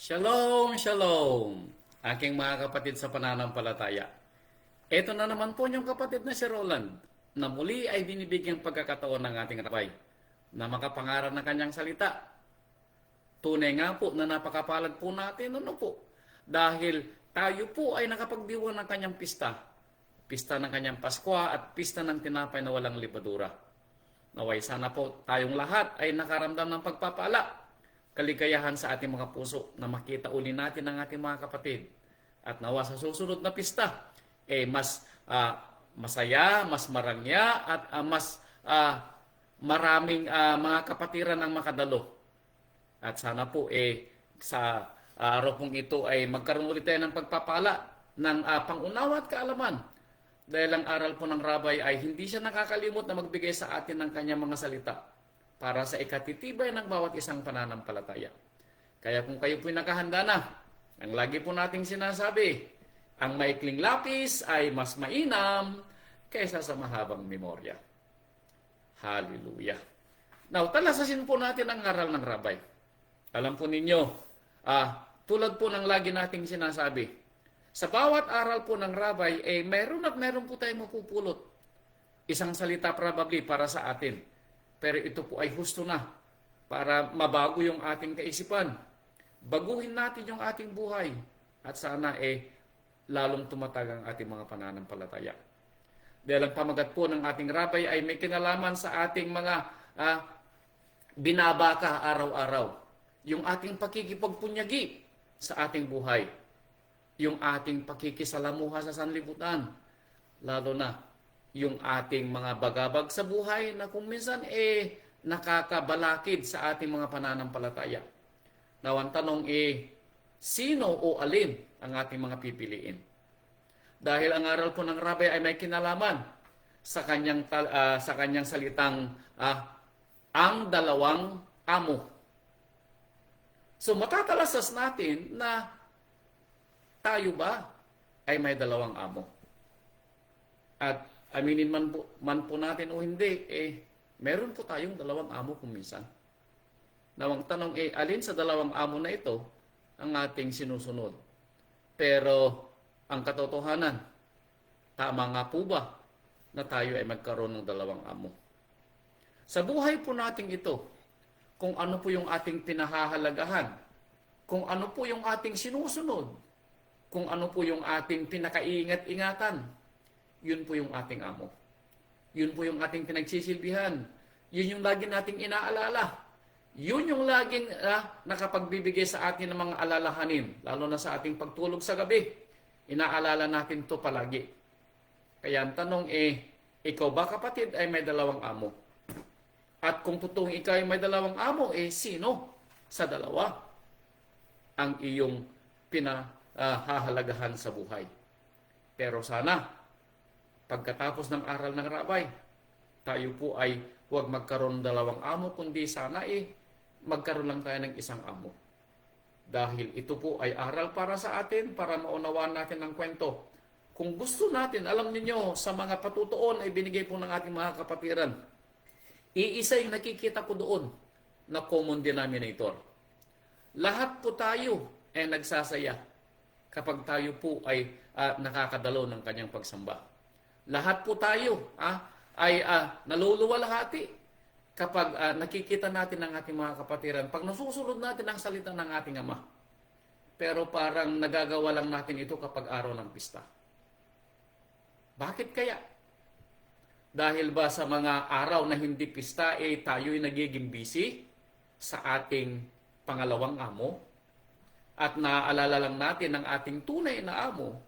Shalom, shalom, aking mga kapatid sa pananampalataya. Ito na naman po yung kapatid na si Roland, na muli ay binibigyang pagkakataon ng ating rabay na makapangaral ng kanyang salita. Tunay nga po na napakapalad po natin, ano po, dahil tayo po ay nakapagdiwang ng kanyang pista. Pista ng kanyang Pasko at pista ng tinapay na walang libadura. Naway sana po tayong lahat ay nakaramdam ng pagpapala, kaligayahan sa ating mga puso na makita uli natin ang ating mga kapatid. At nawa sa susunod na pista, mas masaya, mas marangya, at mas maraming mga kapatiran ang makadalo. At sana po sa araw pong ito ay magkaroon ulit tayo ng pagpapala ng pangunawa at kaalaman. Dahil ang aral po ng Rabay ay hindi siya nakakalimot na magbigay sa atin ng kanyang mga salita para sa ikatitibay ng bawat isang pananampalataya. Kaya kung kayo po'y nakahanda na, ang lagi po nating sinasabi, ang maikling lapis ay mas mainam kaysa sa mahabang memorya. Hallelujah. Now, talasasin po natin ang aral ng Rabay. Alam po ninyo, tulad po ng lagi nating sinasabi, sa bawat aral po ng Rabay, meron po tayong mapupulot. Isang salita probably para sa atin. Pero ito po ay husto na para mabago yung ating kaisipan. Baguhin natin yung ating buhay. At sana lalong tumatag ang ating mga pananampalataya. Dahil ang pamagat po ng ating Rabay ay may kinalaman sa ating mga binabaka araw-araw. Yung ating pakikipagpunyagi sa ating buhay. Yung ating pakikisalamuha sa sanlibutan. Lalo na yung ating mga bagabag sa buhay na kung minsan nakakabalakid sa ating mga pananampalataya. Now, ang tanong sino o alin ang ating mga pipiliin? Dahil ang aral po ng Rabay ay may kinalaman sa kanyang salitang ang dalawang amo. So, matatalasas natin na tayo ba ay may dalawang amo? At aminin man po natin o hindi, meron po tayong dalawang amo kung minsan. Nawang tanong, alin sa dalawang amo na ito ang ating sinusunod? Pero, ang katotohanan, tama nga po ba na tayo ay magkaroon ng dalawang amo? Sa buhay po nating ito, kung ano po yung ating pinahahalagahan, kung ano po yung ating sinusunod, kung ano po yung ating pinakaiingat-ingatan, yun po yung ating amo. Yun po yung ating pinagsisilbihan. Yun yung lagi nating inaalala. Yun yung laging nakapagbibigay sa atin ng mga alalahanin, lalo na sa ating pagtulog sa gabi. Inaalala natin to palagi. Kaya ang tanong ikaw ba kapatid ay may dalawang amo? At kung totoong ikaw ay may dalawang amo, sino sa dalawa ang iyong pinahahalagahan sa buhay? Pero sana, pagkatapos ng aral ng Rabay, tayo po ay huwag magkaroon ng dalawang amo, kundi sana magkaroon lang tayo ng isang amo. Dahil ito po ay aral para sa atin, para maunawaan natin ang kwento. Kung gusto natin, alam niyo sa mga patutuon ay binigay po ng ating mga kapatiran. Iisa yung nakikita ko doon na common denominator. Lahat po tayo ay nagsasaya kapag tayo po ay nakakadalo ng kanyang pagsamba. Lahat po tayo ay naluluwalhati kapag nakikita natin ang ating mga kapatiran, pag nasusunod natin ang salita ng ating Ama. Pero parang nagagawa lang natin ito kapag araw ng pista. Bakit kaya? Dahil ba sa mga araw na hindi pista, tayo'y nagiging busy sa ating pangalawang amo? At naaalala lang natin ang ating tunay na amo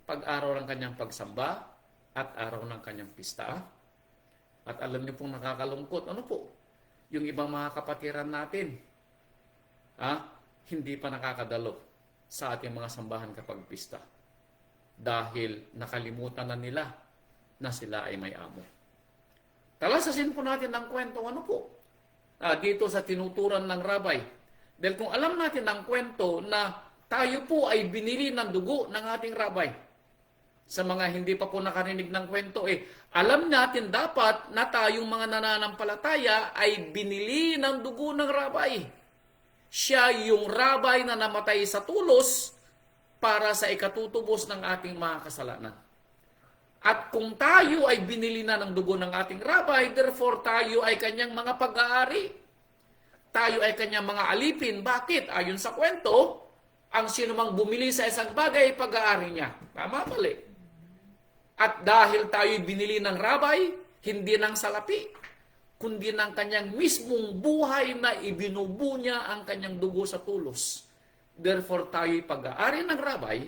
pag araw ng kanyang pagsamba at araw ng kanyang pista. At alam niyo pong nakakalungkot, ano po? Yung ibang mga kapatiran natin, hindi pa nakakadalo sa ating mga sambahan kapag pista. Dahil nakalimutan na nila na sila ay may amo. Talasasin po natin ang kwento, ano po? Dito sa tinuturan ng Rabay. Dahil kung alam natin ang kwento na tayo po ay binili ng dugo ng ating Rabay, sa mga hindi pa po nakarinig ng kwento, alam natin dapat na tayong mga nananampalataya ay binili ng dugo ng Rabay. Siya yung rabay na namatay sa tulos para sa ikatutubos ng ating mga kasalanan. At kung tayo ay binili na ng dugo ng ating rabay, therefore tayo ay kanyang mga pag-aari. Tayo ay kanyang mga alipin. Bakit? Ayon sa kwento, ang sinumang bumili sa isang bagay, pag-aari niya. Tama, mali. At dahil tayo'y binili ng rabay, hindi ng salapi, kundi ng kanyang mismong buhay na ibinubu niya ang kanyang dugo sa tulos. Therefore, tayo'y pag-aari ng rabay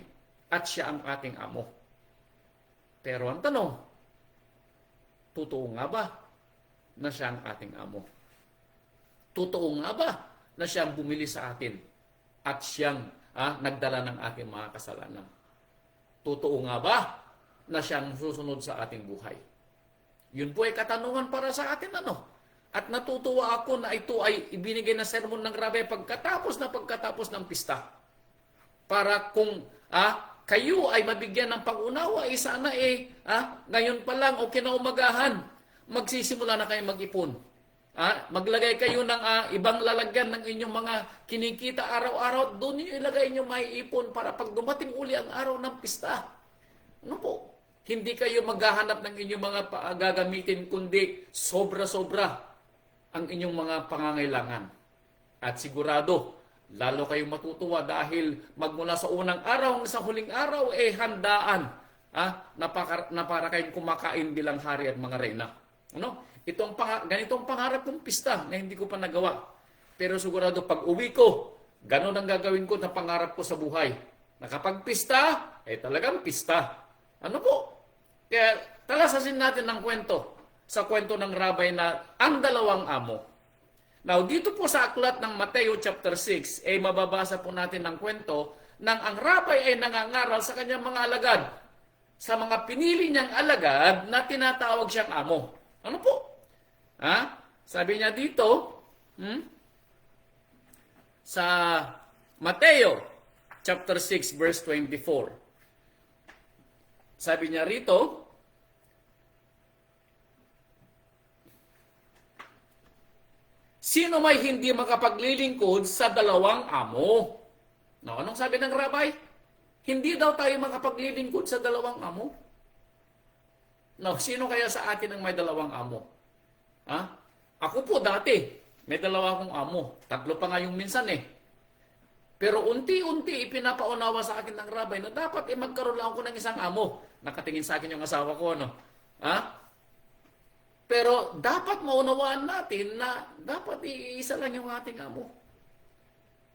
at siya ang ating amo. Pero ang tanong, totoo nga ba na siya ang ating amo? Totoo nga ba na siyang bumili sa atin at siyang nagdala ng ating mga kasalanan? Totoo nga ba na siyang susunod sa ating buhay? Yun po ay katanungan para sa atin, At natutuwa ako na ito ay ibinigay na sermon ng rabay pagkatapos ng pista. Para kung kayo ay mabigyan ng pag-unawa, sana ngayon pa lang o kinaumagahan, magsisimula na kayo mag-ipon. Maglagay kayo ng ibang lalagyan ng inyong mga kinikita araw-araw, doon niyo ilagay inyong maiipon para pag dumating uli ang araw ng pista. Ano po? Hindi kayo maghahanap ng inyong mga gagamitin, kundi sobra-sobra ang inyong mga pangangailangan. At sigurado, lalo kayong matutuwa dahil magmula sa unang araw hanggang sa huling araw, handaan na para kayong kumakain bilang hari at mga reyna. Ganitong pangarap kong pista na hindi ko pa nagawa. Pero sigurado pag uwi ko, ganon ang gagawin ko na pangarap ko sa buhay. Na kapag pista, talagang pista. Ano po? Kaya talasasin natin ng kwento. Sa kwento ng rabay na ang dalawang amo. Now, dito po sa aklat ng Mateo chapter 6, mababasa po natin ng kwento nang ang rabay ay nangangaral sa kanyang mga alagad. Sa mga pinili niyang alagad na tinatawag siyang amo. Ano po? Sabi niya dito, sa Mateo chapter 6 verse 24. Sabi niya rito, sino may hindi makapaglilingkod sa dalawang amo? Anong sabi ng rabay? Hindi daw tayo makapaglilingkod sa dalawang amo. Sino kaya sa atin ang may dalawang amo? Ako po dati, may dalawa akong amo. 3 pa nga yung minsan Pero unti-unti ipinapaunawa sa akin ng rabay na dapat magkaroon lang ako ng isang amo. Nakatingin sa akin yung asawa ko, Pero dapat maunawaan natin na dapat iisa lang yung ating amo.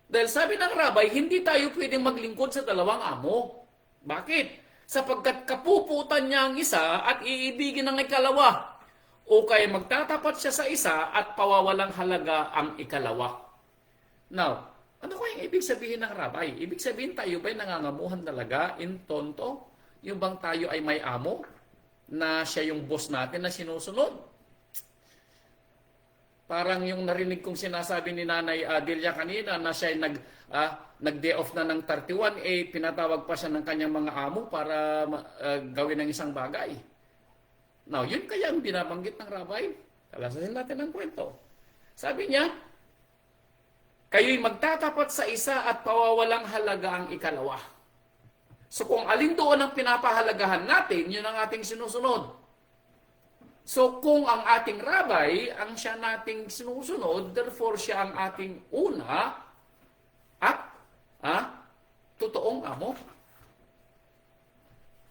Dahil sabi ng rabay, hindi tayo pwedeng maglingkod sa dalawang amo. Bakit? Sapagkat kapuputan niya ang isa at iibigin ang ikalawa. O kaya magtatapat siya sa isa at pawawalang halaga ang ikalawa. Now, ano kaya ibig sabihin ng rabay? Ibig sabihin tayo ba'y nangangamuhan talaga in tonto? Yung bang tayo ay may amo? Na siya yung boss natin na sinusunod. Parang yung narinig kong sinasabi ni Nanay Delia kanina na siya ay nag-day off na ng 31, pinatawag pa siya ng kanyang mga amo para gawin ng isang bagay. Now, yun kaya ang binabanggit ng rabay. Talasasin natin ang kwento. Sabi niya, kayo'y magtatapat sa isa at pawawalang halaga ang ikalawa. So kung alin doon ang pinapahalagahan natin, yun ang ating sinusunod. So kung ang ating rabay, ang siya nating sinusunod, therefore siya ang ating una at totoong amo.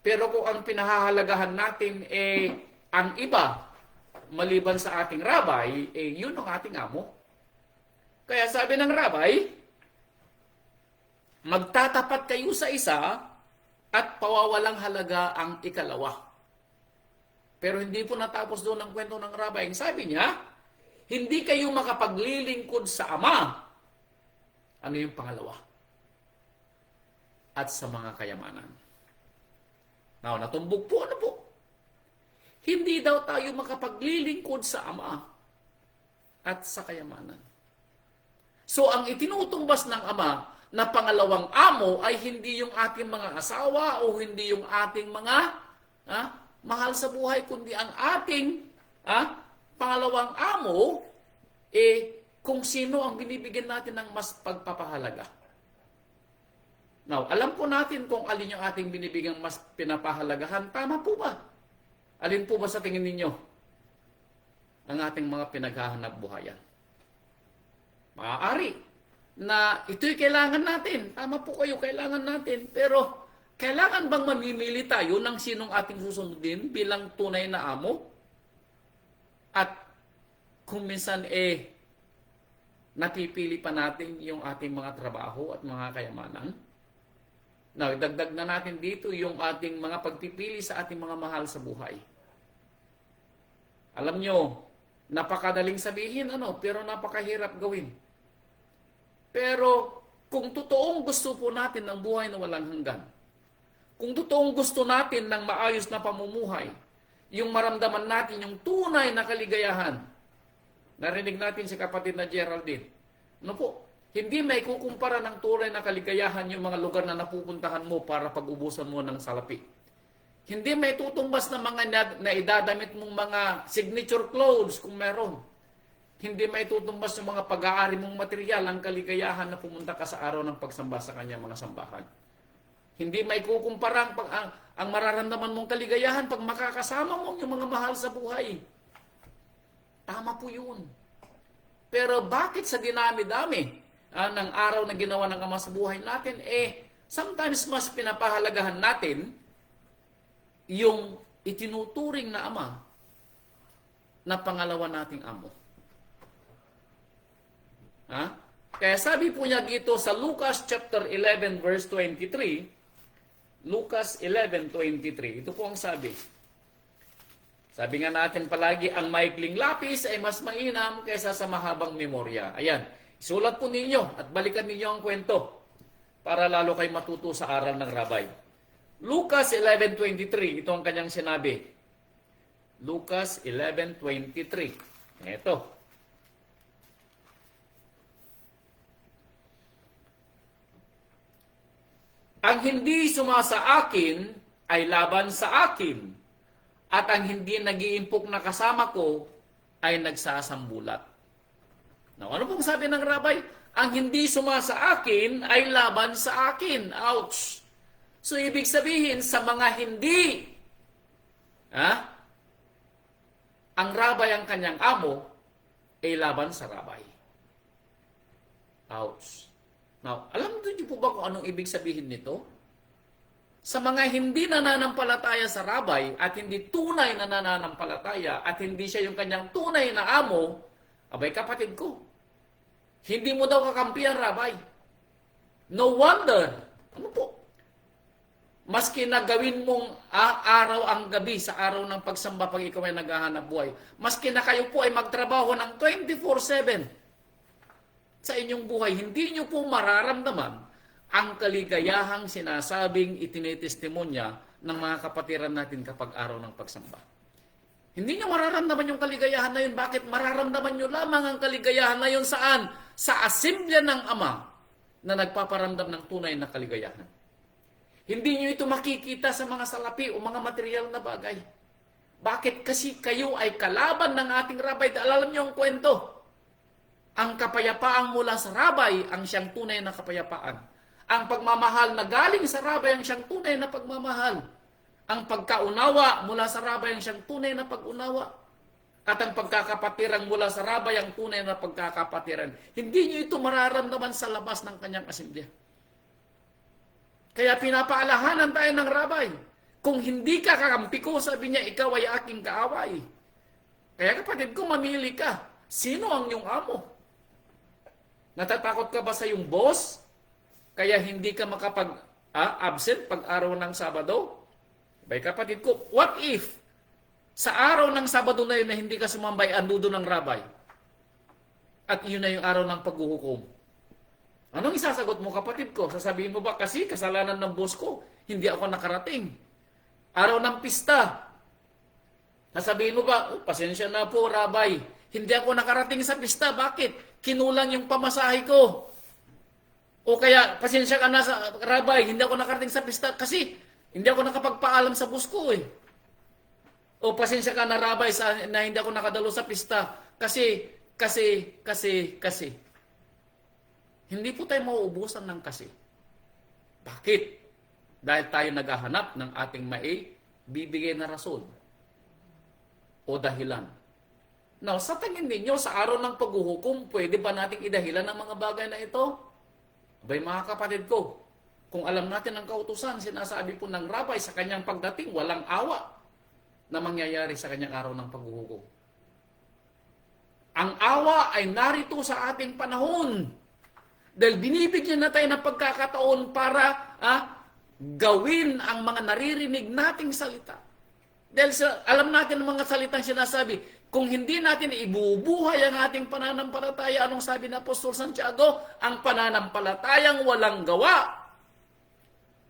Pero kung ang pinahahalagahan natin ang iba, maliban sa ating rabay, yun ang ating amo. Kaya sabi ng rabay, magtatapat kayo sa isa at pawawalang halaga ang ikalawa. Pero hindi po natapos doon ang kwento ng rabay. Ang sabi niya, hindi kayo makapaglilingkod sa ama. Ano yung pangalawa? At sa mga kayamanan. Now, natumbog po, ano po? Hindi daw tayo makapaglilingkod sa ama at sa kayamanan. So, ang itinutumbas ng ama na pangalawang amo ay hindi yung ating mga asawa o hindi yung ating mga mahal sa buhay, kundi ang ating pangalawang amo, kung sino ang binibigyan natin ng mas pagpapahalaga. Now, alam po natin kung alin yung ating binibigyan mas pinapahalagahan. Tama po ba? Alin po ba sa tingin ninyo ang ating mga pinaghahanap buhayan? Maaari na ito'y kailangan natin. Tama po kayo, kailangan natin. Pero, kailangan bang mamimili tayo ng sinong ating susundin bilang tunay na amo? At kung minsan napipili pa natin yung ating mga trabaho at mga kayamanan? Now, dagdag na natin dito yung ating mga pagpipili sa ating mga mahal sa buhay. Alam nyo, napakadaling sabihin, pero napakahirap gawin. Pero, kung totoong gusto po natin ng buhay na walang hanggan, kung totoong gusto natin ng maayos na pamumuhay, yung maramdaman natin yung tunay na kaligayahan, narinig natin si kapatid na Geraldine, hindi may kukumpara ng tunay na kaligayahan yung mga lugar na napupuntahan mo para pag-ubusan mo ng salapi. Hindi may tutumbas na mga na idadamit mong mga signature clothes kung meron. Hindi may tutumbas yung mga pag-aari mong material ang kaligayahan na pumunta ka sa araw ng pagsamba sa kanyang mga sambahan. Hindi may kukumpara ang mararamdaman mong kaligayahan pag makakasama mo yung mga mahal sa buhay. Tama po yun. Pero bakit sa dinami-dami ng araw na ginawa ng Ama sa buhay natin, sometimes mas pinapahalagahan natin yung itinuturing na Ama na pangalawa nating amo. Kaya sabi po niya dito sa Lucas chapter 11 verse 23, Lucas 11:23, ito po ang sabi. Sabi nga natin palagi, ang maikling lapis ay mas mainam kaysa sa mahabang memorya. Ayan, isulat po ninyo at balikan ninyo ang kwento para lalo kayo matuto sa aral ng Rabay. Lucas 11:23, ito ang kanyang sinabi. Lucas 11:23. Ito. Ang hindi sumasa akin ay laban sa akin, at ang hindi nag-iimpok na kasama ko ay nagsasambulat. Now, ano pong sabi ng Rabay? Ang hindi sumasa akin ay laban sa akin. Ouch! So, ibig sabihin, sa mga hindi, ang Rabay ang kanyang amo, ay laban sa Rabay. Ouch! Now, alam niyo po ba kung anong ibig sabihin nito? Sa mga hindi nananampalataya sa Rabay at hindi tunay na nananampalataya at hindi siya yung kanyang tunay na amo, abay kapatid ko, hindi mo daw kakampi ang Rabay. No wonder, ano po? Maski na gawin mong araw ang gabi sa araw ng pagsamba pag ikaw ay naghahanap buhay, maski na kayo po ay magtrabaho ng 24/7, sa inyong buhay, hindi nyo po mararamdaman ang kaligayahang sinasabing itinitestimonya ng mga kapatiran natin kapag araw ng pagsamba. Hindi nyo mararamdaman yung kaligayahan na yun. Bakit? Mararamdaman nyo lamang ang kaligayahan na yun saan? Sa asimblya ng Ama na nagpaparamdam ng tunay na kaligayahan. Hindi nyo ito makikita sa mga salapi o mga material na bagay. Bakit? Kasi kayo ay kalaban ng ating Rabay. Alam nyo ang kwento. Ang kapayapaang mula sa Rabay ang siyang tunay na kapayapaan. Ang pagmamahal na galing sa Rabay ang siyang tunay na pagmamahal. Ang pagkaunawa mula sa Rabay ang siyang tunay na pag-unawa. At ang pagkakapatiran mula sa Rabay ang tunay na pagkakapatiran. Hindi niyo ito mararamdaman sa labas ng kanyang asimblya. Kaya pinapaalahanan tayo ng Rabay. Kung hindi ka kakampi ko, sabi niya, ikaw ay aking kaaway. Kaya kapatid ko, mamili ka. Sino ang iyong amo? Natatakot ka ba sa iyong boss? Kaya hindi ka makapag-absent pag araw ng Sabado? Bay kapatid ko, what if sa araw ng Sabado na yun na hindi ka sumambay, andudo ng Rabay? At yun na yung araw ng paghuhukom. Anong isasagot mo kapatid ko? Sasabihin mo ba kasi kasalanan ng boss ko, hindi ako nakarating? Araw ng pista. Sasabihin mo ba, pasensya na po Rabay, hindi ako nakarating sa pista. Bakit? Kinulang yung pamasahe ko. O kaya, pasensya ka na sa Rabay, hindi ako nakarating sa pista kasi hindi ako nakapagpaalam sa boss ko eh. O pasensya ka na Rabay na hindi ako nakadalo sa pista kasi Kasi. Hindi po tayo mauubusan ng kasi. Bakit? Dahil tayo naghahanap ng ating bibigay na rason o dahilan. Now, sa tingin ninyo, sa araw ng paghuhukom, pwede ba nating idahilan ang mga bagay na ito? Abay mga kapatid ko, kung alam natin ang kautusan, sinasabi po ng rabay sa kanyang pagdating, walang awa na mangyayari sa kanyang araw ng paghuhukom. Ang awa ay narito sa ating panahon. Dahil binibigyan na tayo ng pagkakataon para gawin ang mga naririnig nating salita. Dahil alam natin ang mga salitang sinasabi, kung hindi natin ibubuhay ang ating pananampalataya, anong sabi ng Apostol Santiago? Ang pananampalatayang walang gawa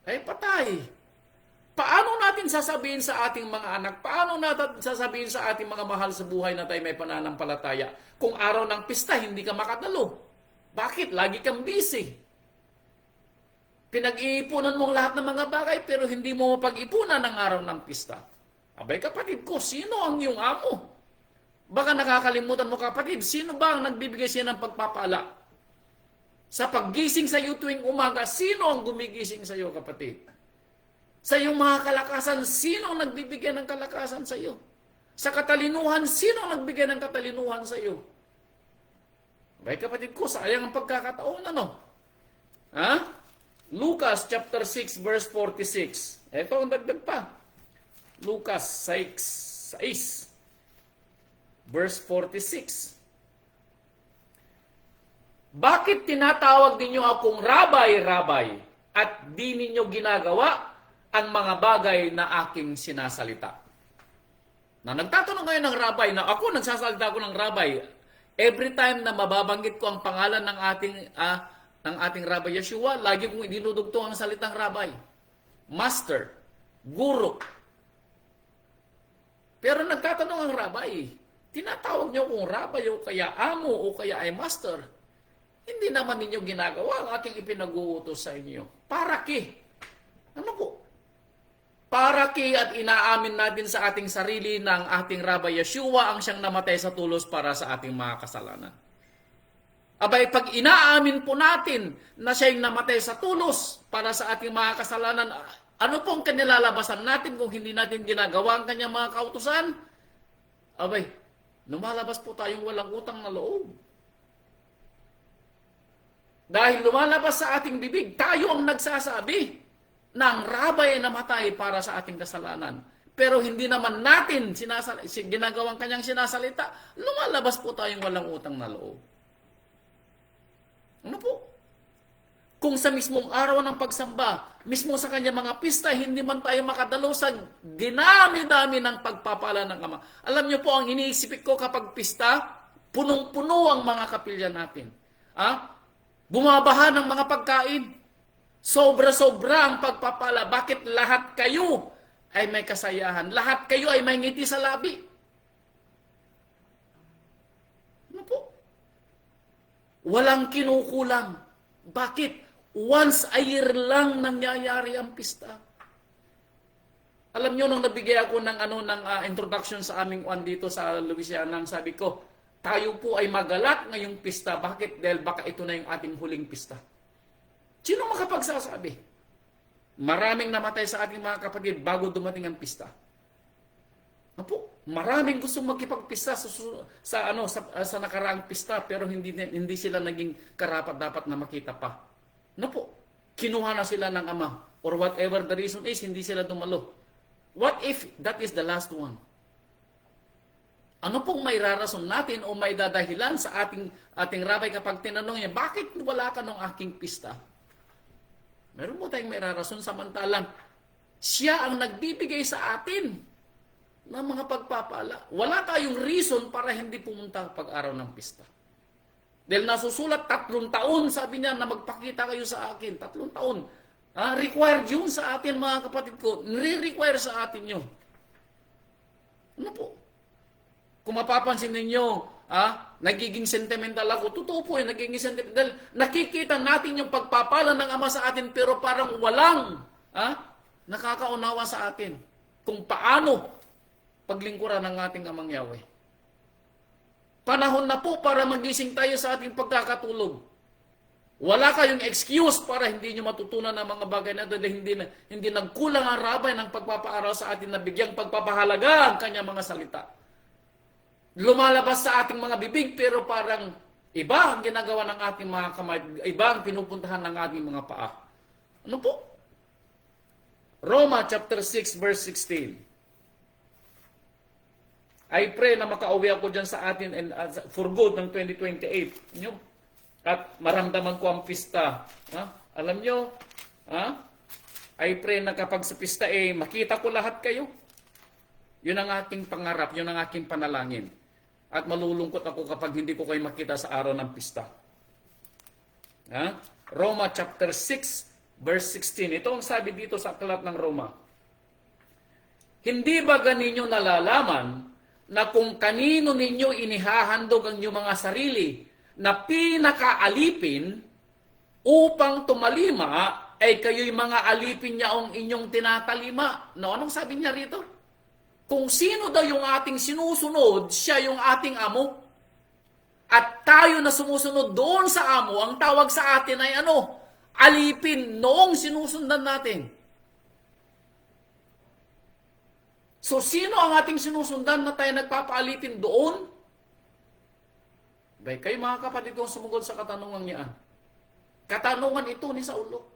ay patay. Paano natin sasabihin sa ating mga anak, paano natin sasabihin sa ating mga mahal sa buhay na tayo may pananampalataya kung araw ng pista hindi ka makadalo? Bakit? Lagi kang busy. Pinag-iipunan mo lahat ng mga bagay pero hindi mo mapag-ipunan ang araw ng pista. Abay kapatid ko, sino ang iyong amo? Baka nakakalimutan mo kapatid, sino ba ang nagbibigay siya ng pagpapala? Sa paggising sa iyo tuwing umaga, sino ang gumigising sa iyo kapatid? Sa iyong mga kalakasan, sino ang nagbibigay ng kalakasan sa iyo? Sa katalinuhan, sino ang nagbigay ng katalinuhan sa iyo? Abay kapatid ko, sayang ang pagkakataon Lucas chapter 6 verse 46. Ito ang dagdag pa. Lucas 6 verse 46. Bakit tinatawag ninyo akong rabay, rabay, at di ninyo ginagawa ang mga bagay na aking sinasalita? Na nagtatanong ngayon ng rabay na ako nagsasalita ako ng rabay. Every time na mababanggit ko ang pangalan ng ating Rabbi Yeshua, lagi kong idinudugtong ang salitang rabay. Master, guro. Pero nagtatanong ang rabay, tinatawag niyo kung rabay o kaya amo o kaya ay master. Hindi naman ninyo ginagawa ang aking ipinag-uutos sa inyo. Para ki? Ano po? Para ki at inaamin natin sa ating sarili ng ating Rabbi Yeshua ang siyang namatay sa tulos para sa ating mga kasalanan. Abay, pag inaamin po natin na siya yung namatay sa tulos para sa ating mga kasalanan, ano pong kanilalabasan natin kung hindi natin ginagawa ang kanyang mga kautusan? Abay, lumalabas po tayong walang utang na loob. Dahil lumalabas sa ating bibig, tayo ang nagsasabi na ang rabay ay namatay para sa ating kasalanan. Pero hindi naman natin ginagawang kanyang sinasalita, lumalabas po tayong walang utang na loob. Ano po? Kung sa mismong araw ng pagsamba, mismo sa kanyang mga pista, hindi man tayo makadalo sa dinami-dami ng pagpapala ng Ama. Alam niyo po, ang iniisip ko kapag pista, punong-puno ang mga kapilya natin. Bumabaha ng mga pagkain. Sobra-sobra ang pagpapala. Bakit lahat kayo ay may kasayahan? Lahat kayo ay may ngiti sa labi. Ano po? Walang kinukulang. Bakit? Once a year lang nangyayari ang pista. Alam nyo, nung nabigay ako ng introduction sa aming dito sa Louisiana, sabi ko, tayo po ay magalak ngayong pista. Bakit? Dahil baka ito na yung ating huling pista. Sino makapagsasabi? Maraming namatay sa ating mga kapatid bago dumating ang pista. Maraming gusto magkipagpista sa nakaraang pista pero hindi sila naging karapat-dapat na makita pa. Kinuha na sila ng Ama or whatever the reason is, hindi sila dumalo. What if that is the last one? Ano pong may rarason natin o may dadahilan sa ating rabay kapag tinanong niya, bakit wala ka ng aking pista? Meron po tayong may rarason samantalang siya ang nagbibigay sa atin ng mga pagpapala. Wala tayong reason para hindi pumunta pag-araw ng pista. Dahil nasusulat 3 taon, sabi niya na magpakita kayo sa akin. 3 taon. Required yun sa atin mga kapatid ko. Nire-require sa atin yun. Ano po? Kung mapapansin ninyo, nagiging sentimental ako. Totoo po nagiging sentimental. Nakikita natin yung pagpapala ng Ama sa atin pero parang walang nakakaunawa sa atin kung paano paglingkuran ng ating Amang Yahweh. Panahon na po para magising tayo sa ating pagkakatulog. Wala kayong excuse para hindi nyo matutunan ang mga bagay na ito dahil hindi nagkulang ang rabay ng pagpapaaral sa atin na bigyang pagpapahalaga ang kanyang mga salita. Lumalabas sa ating mga bibig pero parang iba ang ginagawa ng ating mga kamay, iba ang pinupuntahan ng ating mga paa. Ano po? Roma chapter 6 verse 16. I pray na makauwi ako dyan sa atin and for good ng 2028. At maramdaman ko ang pista. Alam nyo, I pray na kapag sa pista makita ko lahat kayo. Yun ang aking pangarap, yun ang aking panalangin. At malulungkot ako kapag hindi ko kayo makita sa araw ng pista. Roma chapter 6 verse 16. Ito ang sabi dito sa aklat ng Roma. Hindi ba ganinyo nalalaman na kung kanino ninyo inihahandog ang inyong mga sarili na pinakaalipin upang tumalima, ay kayo'y mga alipin niya ang inyong tinatalima. No, anong sabi niya rito? Kung sino daw yung ating sinusunod, siya yung ating amo. At tayo na sumusunod doon sa amo, ang tawag sa atin ay ano? Alipin noong sinusundan natin. So, sino ang ating sinusundan na tayo nagpapaalipin doon? Bay, kayo mga kapatid kong sumugod sa katanungan niya. Katanungan ito ni Saulo.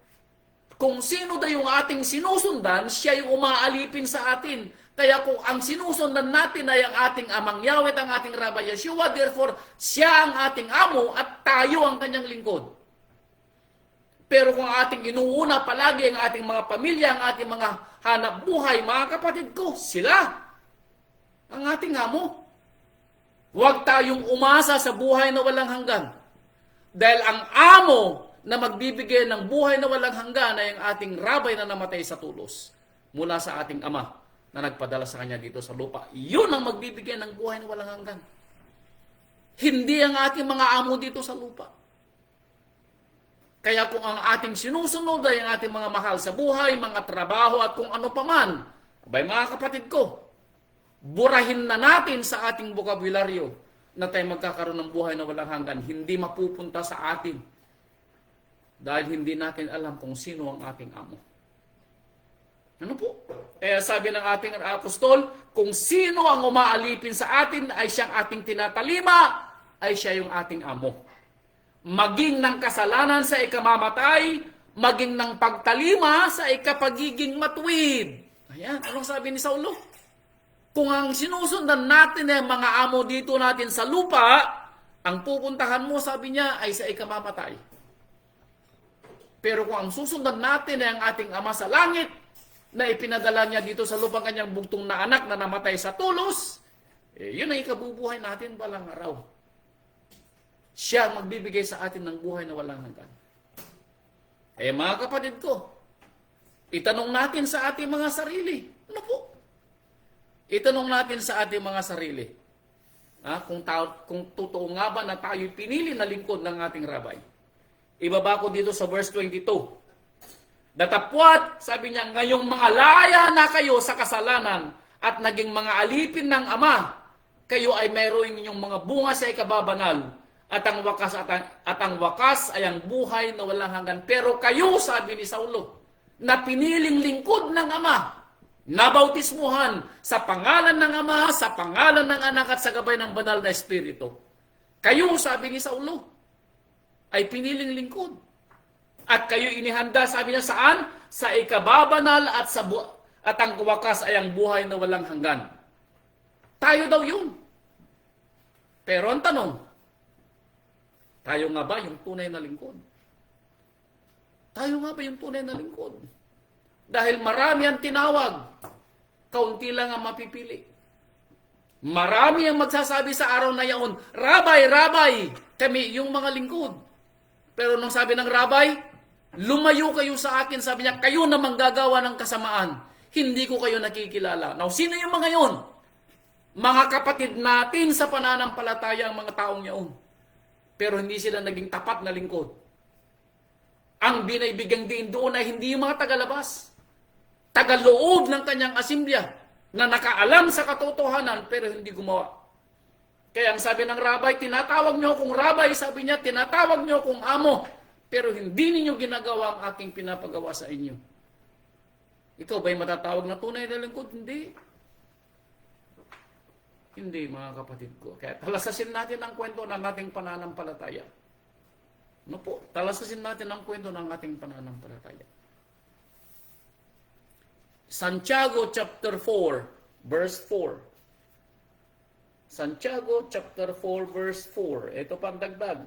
Kung sino daw yung ating sinusundan, siya yung umaalipin sa atin. Kaya kung ang sinusundan natin ay ang ating amang Yahweh, ang ating Rabbi Yeshua, therefore, siya ang ating amo at tayo ang kanyang lingkod. Pero kung ating inuuna palagi ang ating mga pamilya, ang ating mga hanap buhay, mga kapatid ko, sila ang ating amo. Huwag tayong umasa sa buhay na walang hanggan. Dahil ang amo na magbibigay ng buhay na walang hanggan ay ang ating rabay na namatay sa tulos mula sa ating ama na nagpadala sa kanya dito sa lupa. Yun ang magbibigay ng buhay na walang hanggan. Hindi ang ating mga amo dito sa lupa. Kaya kung ang ating sinusunod ay ang ating mga mahal sa buhay, mga trabaho at kung ano paman, abay mga kapatid ko, burahin na natin sa ating bokabularyo na tayo magkakaroon ng buhay na walang hanggan. Hindi mapupunta sa atin dahil hindi natin alam kung sino ang ating amo. Ano po? Sabi ng ating apostol, kung sino ang umaalipin sa atin ay siyang ating tinatalima, ay siya yung ating amo. Maging ng kasalanan sa ikamamatay, maging ng pagtalima sa ikapagiging matuwid. Ayan, anong sabi ni Saulo? Kung ang sinusundan natin ay mga amo dito natin sa lupa, ang pupuntahan mo, sabi niya, ay sa ikamamatay. Pero kung ang susundan natin ay ang ating ama sa langit, na ipinadala niya dito sa lupa kanyang bugtong na anak na namatay sa tulos, yun ang ikabubuhay natin balang araw. Siya ang magbibigay sa atin ng buhay na walang hanggan. Mga kapatid ko, itanong natin sa ating mga sarili. Ano po? Itanong natin sa ating mga sarili. Kung totoo nga ba na tayo pinili na lingkod ng ating rabay. Ibaba ko dito sa verse 22. Datapwat, sabi niya, ngayong mga laya na kayo sa kasalanan at naging mga alipin ng Ama, kayo ay mayroong inyong mga bunga sa ikababanal at ang wakas ay ang buhay na walang hanggan. Pero kayo, sabi ni Saulo, na piniling lingkod ng Ama, nabautismuhan sa pangalan ng Ama, sa pangalan ng Anak at sa gabay ng Banal na Espiritu. Kayo, sabi ni Saulo, ay piniling lingkod. At kayo inihanda, sabi niya, saan? Sa ikababanal at ang wakas ay ang buhay na walang hanggan. Tayo daw yun. Pero ang tanong, tayo nga ba yung tunay na lingkod? Tayo nga ba yung tunay na lingkod? Dahil marami ang tinawag, kaunti lang ang mapipili. Marami ang magsasabi sa araw na yaon, Rabay, Rabay, kami yung mga lingkod. Pero nung sabi ng Rabay, lumayo kayo sa akin, sabi niya, kayo na manggagawa ng kasamaan. Hindi ko kayo nakikilala. Now, sino yung mga yon? Mga kapatid natin sa pananampalataya ang mga taong yaon. Pero hindi sila naging tapat na lingkod. Ang binaybigang din doon ay hindi yung mga tagalabas. Tagaloob ng kanyang asimblya na nakaalam sa katotohanan pero hindi gumawa. Kaya ang sabi ng rabbi, tinatawag niyo akong rabbi, sabi niya, tinatawag niyo akong amo, pero hindi ninyo ginagawa ang aking pinapagawa sa inyo. Ikaw ba'y matatawag na tunay na lingkod? Hindi. Hindi, mga kapatid ko. Kaya talasasin natin ang kwento ng ating pananampalataya. Ano po? Talasasin natin ang kwento ng ating pananampalataya. Santiago chapter 4, verse 4. Santiago chapter 4 verse 4. Ito pang dagdag.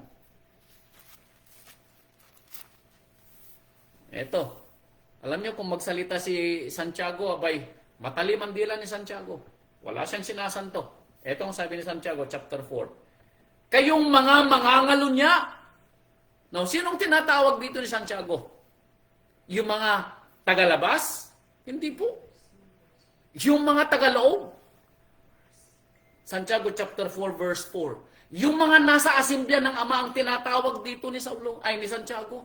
Ito. Alam niyo kung magsalita si Santiago, abay, matalim ang dila ni Santiago. Wala siyang sinasanto. Ito ang sabi ni Santiago chapter 4. Kayong mga mangangalunya. Now, sinong tinatawag dito ni Santiago? Yung mga tagalabas? Hindi po. Yung mga tagaloob? Santiago chapter 4 verse 4. Yung mga nasa asimblya ng Ama ang tinatawag dito ni Santiago.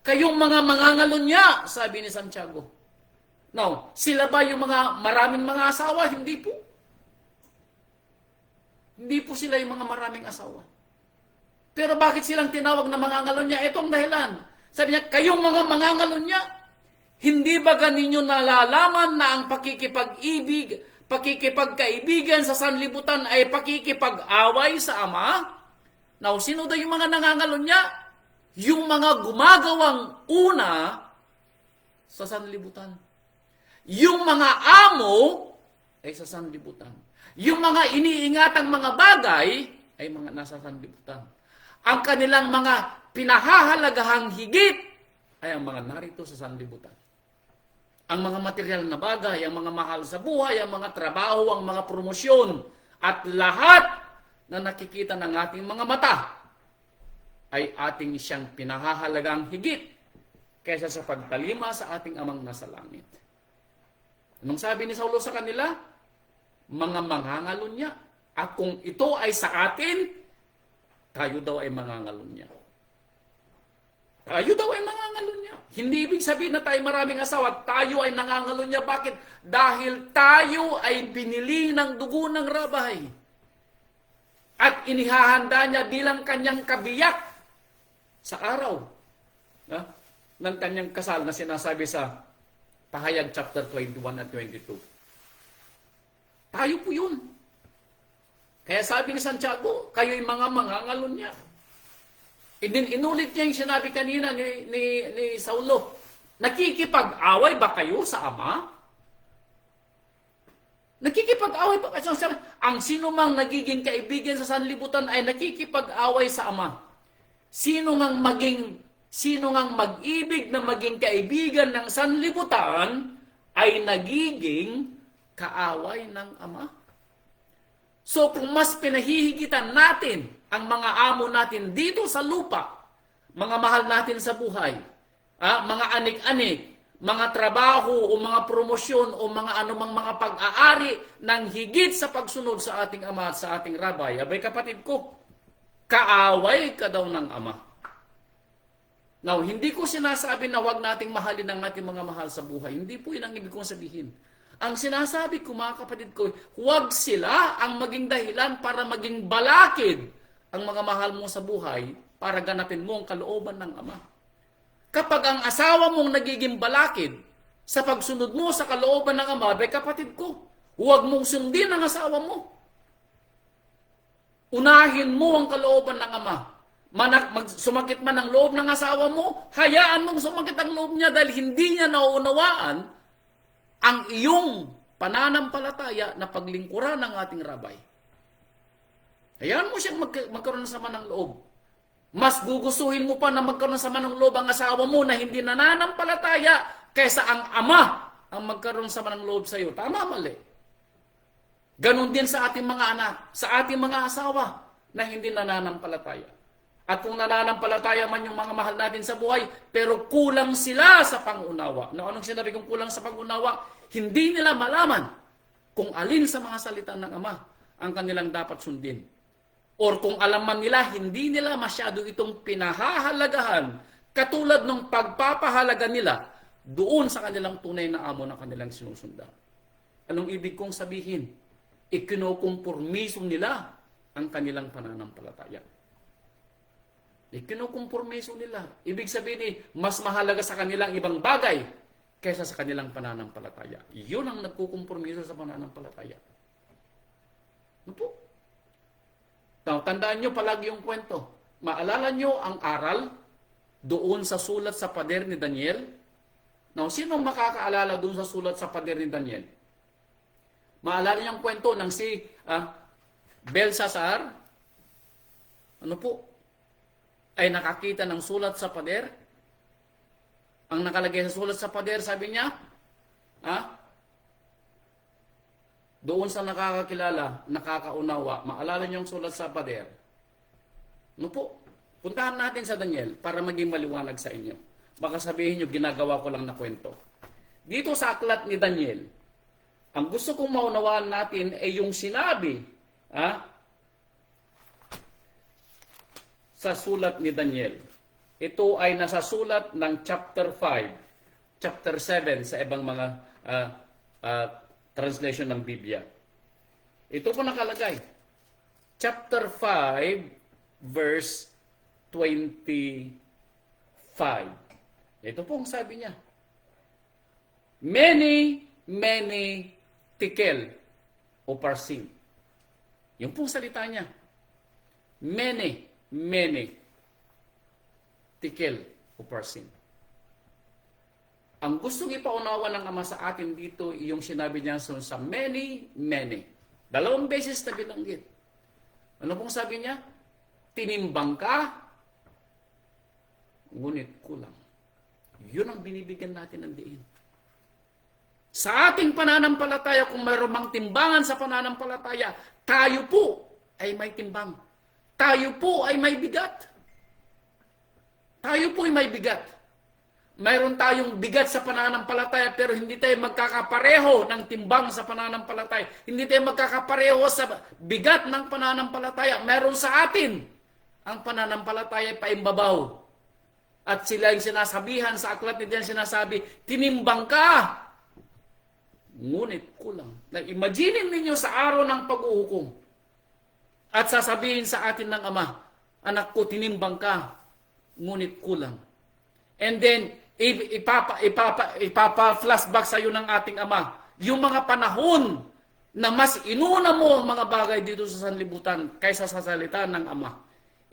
Kayong mga mangangalunya, sabi ni Santiago. Now, sila ba yung mga maraming mga asawa? Hindi po. Hindi po sila yung mga maraming asawa. Pero bakit silang tinawag na mangangalunya? Ito ang dahilan. Sabi niya, kayong mga mangangalunya, hindi ba ganinyo nalalaman na ang pakikipagkaibigan sa sanlibutan ay pakikipag-away sa Ama? Now, sino daw yung mga nangangalunya? Yung mga gumagawang una sa sanlibutan. Yung mga amo ay sa sanlibutan. Yung mga iniingatang mga bagay ay mga nasa sanlibutan. Ang kanilang mga pinahahalagahang higit ay ang mga narito sa sanlibutan. Ang mga material na bagay, ang mga mahal sa buhay, ang mga trabaho, ang mga promosyon, at lahat na nakikita ng ating mga mata ay ating siyang pinahahalagang higit kaysa sa pagtalima sa ating Amang nasa langit. Anong sabi ni Saulo sa kanila? Mga mangangalunya. At kung ito ay sa atin, tayo daw ay mangangalunya. Tayo daw ay nangangalunya. Hindi ibig sabihin na tayo maraming asawa, tayo ay nangangalunya. Bakit? Dahil tayo ay binili ng dugo ng rabay. At inihahanda niya bilang kanyang kabiyak sa araw ng kanyang kasal na sinasabi sa Pahayag chapter 21 at 22. Tayo po yun. Kaya sabi ni Santiago, kayo'y mga mangangalunya. Inulit niya yung sinabi kanina ni Saulo. Nakikipag-away ba kayo sa Ama? Nakikipag-away ba kayo sa Ama? Ang sino mang nagiging kaibigan sa sanlibutan ay nakikipag-away sa Ama. Sino ngang mag-ibig na maging kaibigan ng sanlibutan ay nagiging kaaway ng Ama. So kung mas pinahihigitan natin ang mga amo natin dito sa lupa, mga mahal natin sa buhay, mga anik-anik, mga trabaho o mga promosyon o mga anumang mga pag-aari ng higit sa pagsunod sa ating Ama at sa ating Rabay, abay kapatid ko, kaaway ka daw ng Ama. Now, hindi ko sinasabi na huwag nating mahalin ang ating mga mahal sa buhay. Hindi po yun ang ibig kong sabihin. Ang sinasabi ko, mga kapatid ko, huwag sila ang maging dahilan para maging balakid ang mga mahal mo sa buhay para ganapin mo ang kalooban ng Ama. Kapag ang asawa mong nagiging balakid sa pagsunod mo sa kalooban ng Ama, bay kapatid ko, huwag mong sundin ang asawa mo. Unahin mo ang kalooban ng Ama. Sumakit man ang loob ng asawa mo, hayaan mong sumakit ang loob niya dahil hindi niya nauunawaan ang iyong pananampalataya na paglingkuran ng ating Rabay. Hayaan mo siyang magkaroon ng sama ng loob. Mas gugustuhin mo pa na magkaroon ng sama ng loob ang asawa mo na hindi nananampalataya kaysa ang Ama ang magkaroon ng sama ng loob sa iyo. Tama, mali. Ganon din sa ating mga anak, sa ating mga asawa na hindi nananampalataya. At kung nananampalataya man yung mga mahal natin sa buhay, pero kulang sila sa pangunawa. Na anong sinabi kong kulang sa pangunawa? Hindi nila malaman kung alin sa mga salita ng Ama ang kanilang dapat sundin. Or kung alam man nila, hindi nila masyado itong pinahahalagahan katulad ng pagpapahalaga nila doon sa kanilang tunay na amo na kanilang sinusundan. Anong ibig kong sabihin? Ikinokompormiso nila ang kanilang pananampalataya. Kinukompromiso nila. Ibig sabihin, mas mahalaga sa kanilang ibang bagay kaysa sa kanilang pananampalataya. Yun ang nagkukompromiso sa pananampalataya. Ano po? Now, tandaan nyo palagi yung kwento. Maalala nyo ang aral doon sa sulat sa pader ni Daniel? Now, sino makakaalala doon sa sulat sa pader ni Daniel? Maalala niyo ang kwento ng si Belshazzar? Ano po? Ay nakakita ng sulat sa pader? Ang nakalagay sa sulat sa pader, sabi niya, doon sa nakakakilala, nakakaunawa, maalala niyo ang sulat sa pader. Ano po? Puntahan natin sa Daniel para maging maliwanag sa inyo. Baka sabihin niyo, ginagawa ko lang na kwento. Dito sa aklat ni Daniel, ang gusto kong maunawaan natin ay yung sinabi sa sulat ni Daniel. Ito ay nasa sulat ng chapter 5, chapter 7 sa ibang mga translation ng Biblia. Ito po nakalagay. Chapter 5, verse 25. Ito po ang sabi niya. Many tekel o parsim. Yung pong salita niya. Many tekel o parsim. Ang gustong ipaunawa ng Ama sa atin dito, yung sinabi niya sa many. Dalawang beses na binanggit. Ano pong sabi niya? Tinimbang ka, ngunit kulang. Yun ang binibigyan natin ng diin. Sa ating pananampalataya, kung mayroon mang timbangan sa pananampalataya, tayo po ay may timbang. Tayo po ay may bigat. Tayo po ay may bigat. Mayroon tayong bigat sa pananampalataya pero hindi tayo magkakapareho ng timbang sa pananampalataya. Hindi tayo magkakapareho sa bigat ng pananampalataya. Mayroon sa atin ang pananampalataya paimbabaw. At sila yung sinasabihan sa aklat ni Diyan sinasabi, tinimbang ka, ngunit kulang. Imagine ninyo sa araw ng pag-uhukom. At sasabihin sa atin ng Ama, anak ko, tinimbang ka, ngunit kulang. And then, ipapa-flashback sa iyo ng ating Ama, yung mga panahon na mas inuna mo ang mga bagay dito sa sanlibutan kaysa sa salita ng Ama.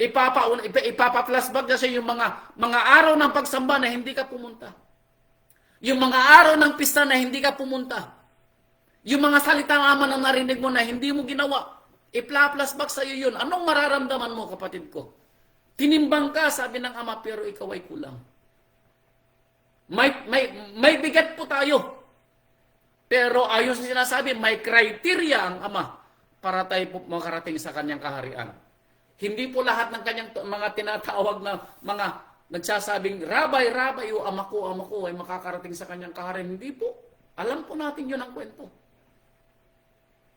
Ipapa-flashback na sa iyo yung mga araw ng pagsamba na hindi ka pumunta. Yung mga araw ng pista na hindi ka pumunta. Yung mga salita ng Ama na narinig mo na hindi mo ginawa. Ipla-flashback sa iyo yun. Anong mararamdaman mo, kapatid ko? Tinimbang ka, sabi ng Ama, pero ikaw ay kulang. May bigat po tayo. Pero ayon sa sinasabi, may criteria ang Ama para tayo po makarating sa kanyang kaharian. Hindi po lahat ng kanyang mga tinatawag na mga nagsasabing, Rabay, o ama ko, ay makakarating sa kanyang kaharian. Hindi po. Alam po natin yun ang kwento.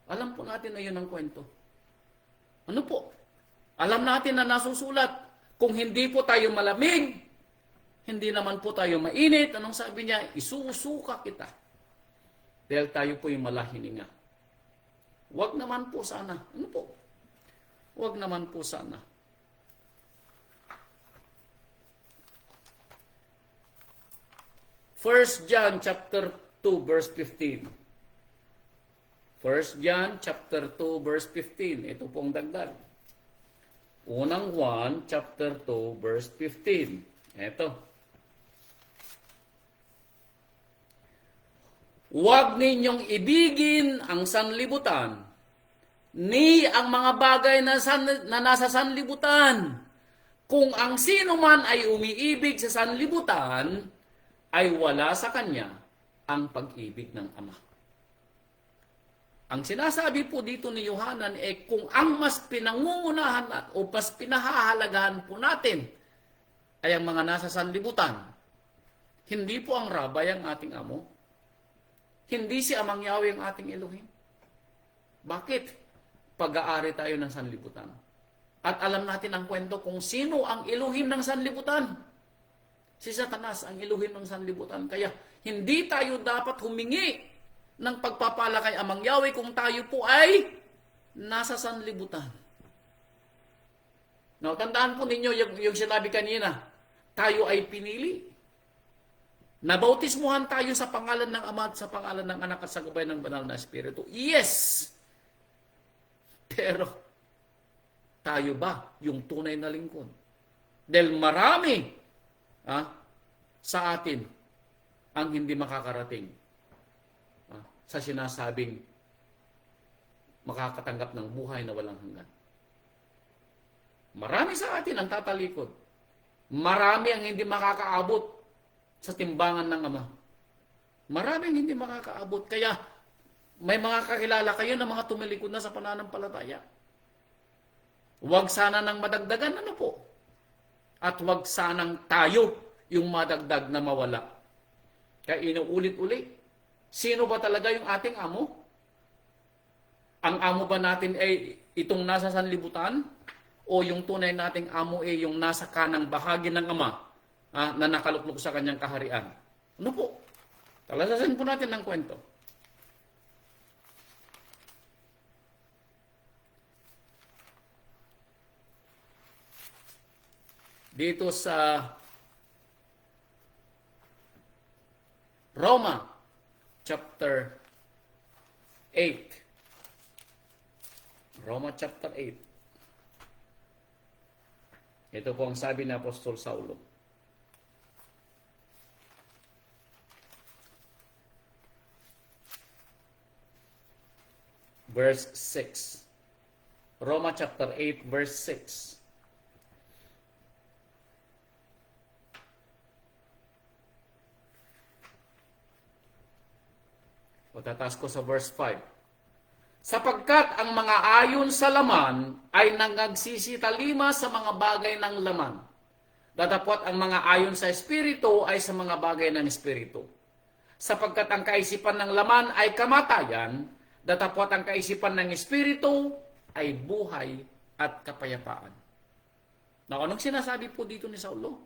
Alam po natin na yun ang kwento. Ano po? Alam natin na nasusulat. Kung hindi po tayo malamig, hindi naman po tayo mainit. Anong sabi niya? Isusuka kita. Dahil tayo po yung malahininga. Huwag naman po sana. Ano po? Huwag naman po sana. First John chapter 2 verse 15. First John chapter 2 verse 15. Ito pong dagdag. Unang Juan chapter 2 verse 15. Ito. Huwag ninyong ibigin ang sanlibutan ni ang mga bagay na nasa sanlibutan. Kung ang sino man ay umiibig sa sanlibutan, ay wala sa kanya ang pag-ibig ng Ama. Ang sinasabi po dito ni Yohanan ay kung ang mas pinangungunahan o mas pinahahalagahan po natin ay ang mga nasa sanlibutan, hindi po ang Rabay ang ating amo. Hindi si Amang Yahweh ang ating Elohim. Bakit? Pag-aari tayo ng sanlibutan. At alam natin ang kwento kung sino ang Elohim ng sanlibutan. Si Satanas ang Elohim ng sanlibutan. Kaya hindi tayo dapat humingi ng pagpapala kay Amang Yahweh kung tayo po ay nasa sanlibutan. Now, tandaan po ninyo yung sinabi kanina, tayo ay pinili. Nabautismuhan tayo sa pangalan ng Ama at sa pangalan ng Anak at sa gabay ng Banal na Espiritu. Yes! Pero, tayo ba yung tunay na lingkod? Dahil marami sa atin ang hindi makakarating sa sinasabing makakatanggap ng buhay na walang hanggan. Marami sa atin ang tatalikod. Marami ang hindi makakaabot sa timbangan ng Ama. Marami ang hindi makakaabot. Kaya may mga kakilala kayo na mga tumilikod na sa pananampalataya. Huwag sana nang madagdagan, ano po? At huwag sanang tayo yung madagdag na mawala. Kaya inuulit-ulit, sino ba talaga yung ating amo? Ang amo ba natin ay itong nasa sanlibutan? O yung tunay nating amo ay yung nasa kanang bahagi ng Ama na nakaluklok sa kanyang kaharian? Ano po? Talasasin po natin ng kwento. Dito sa Roma chapter 8. Roma chapter 8. Ito po ang sabi ni Apostol Saulo. Verse 6. Roma chapter 8 verse 6. O tatas ko sa verse 5. Sapagkat ang mga ayon sa laman ay nangagsisitalima sa mga bagay ng laman. Datapwat ang mga ayon sa Espiritu ay sa mga bagay ng Espiritu. Sapagkat ang kaisipan ng laman ay kamatayan, datapwat ang kaisipan ng Espiritu ay buhay at kapayapaan. Now, anong sinasabi po dito ni Saulo?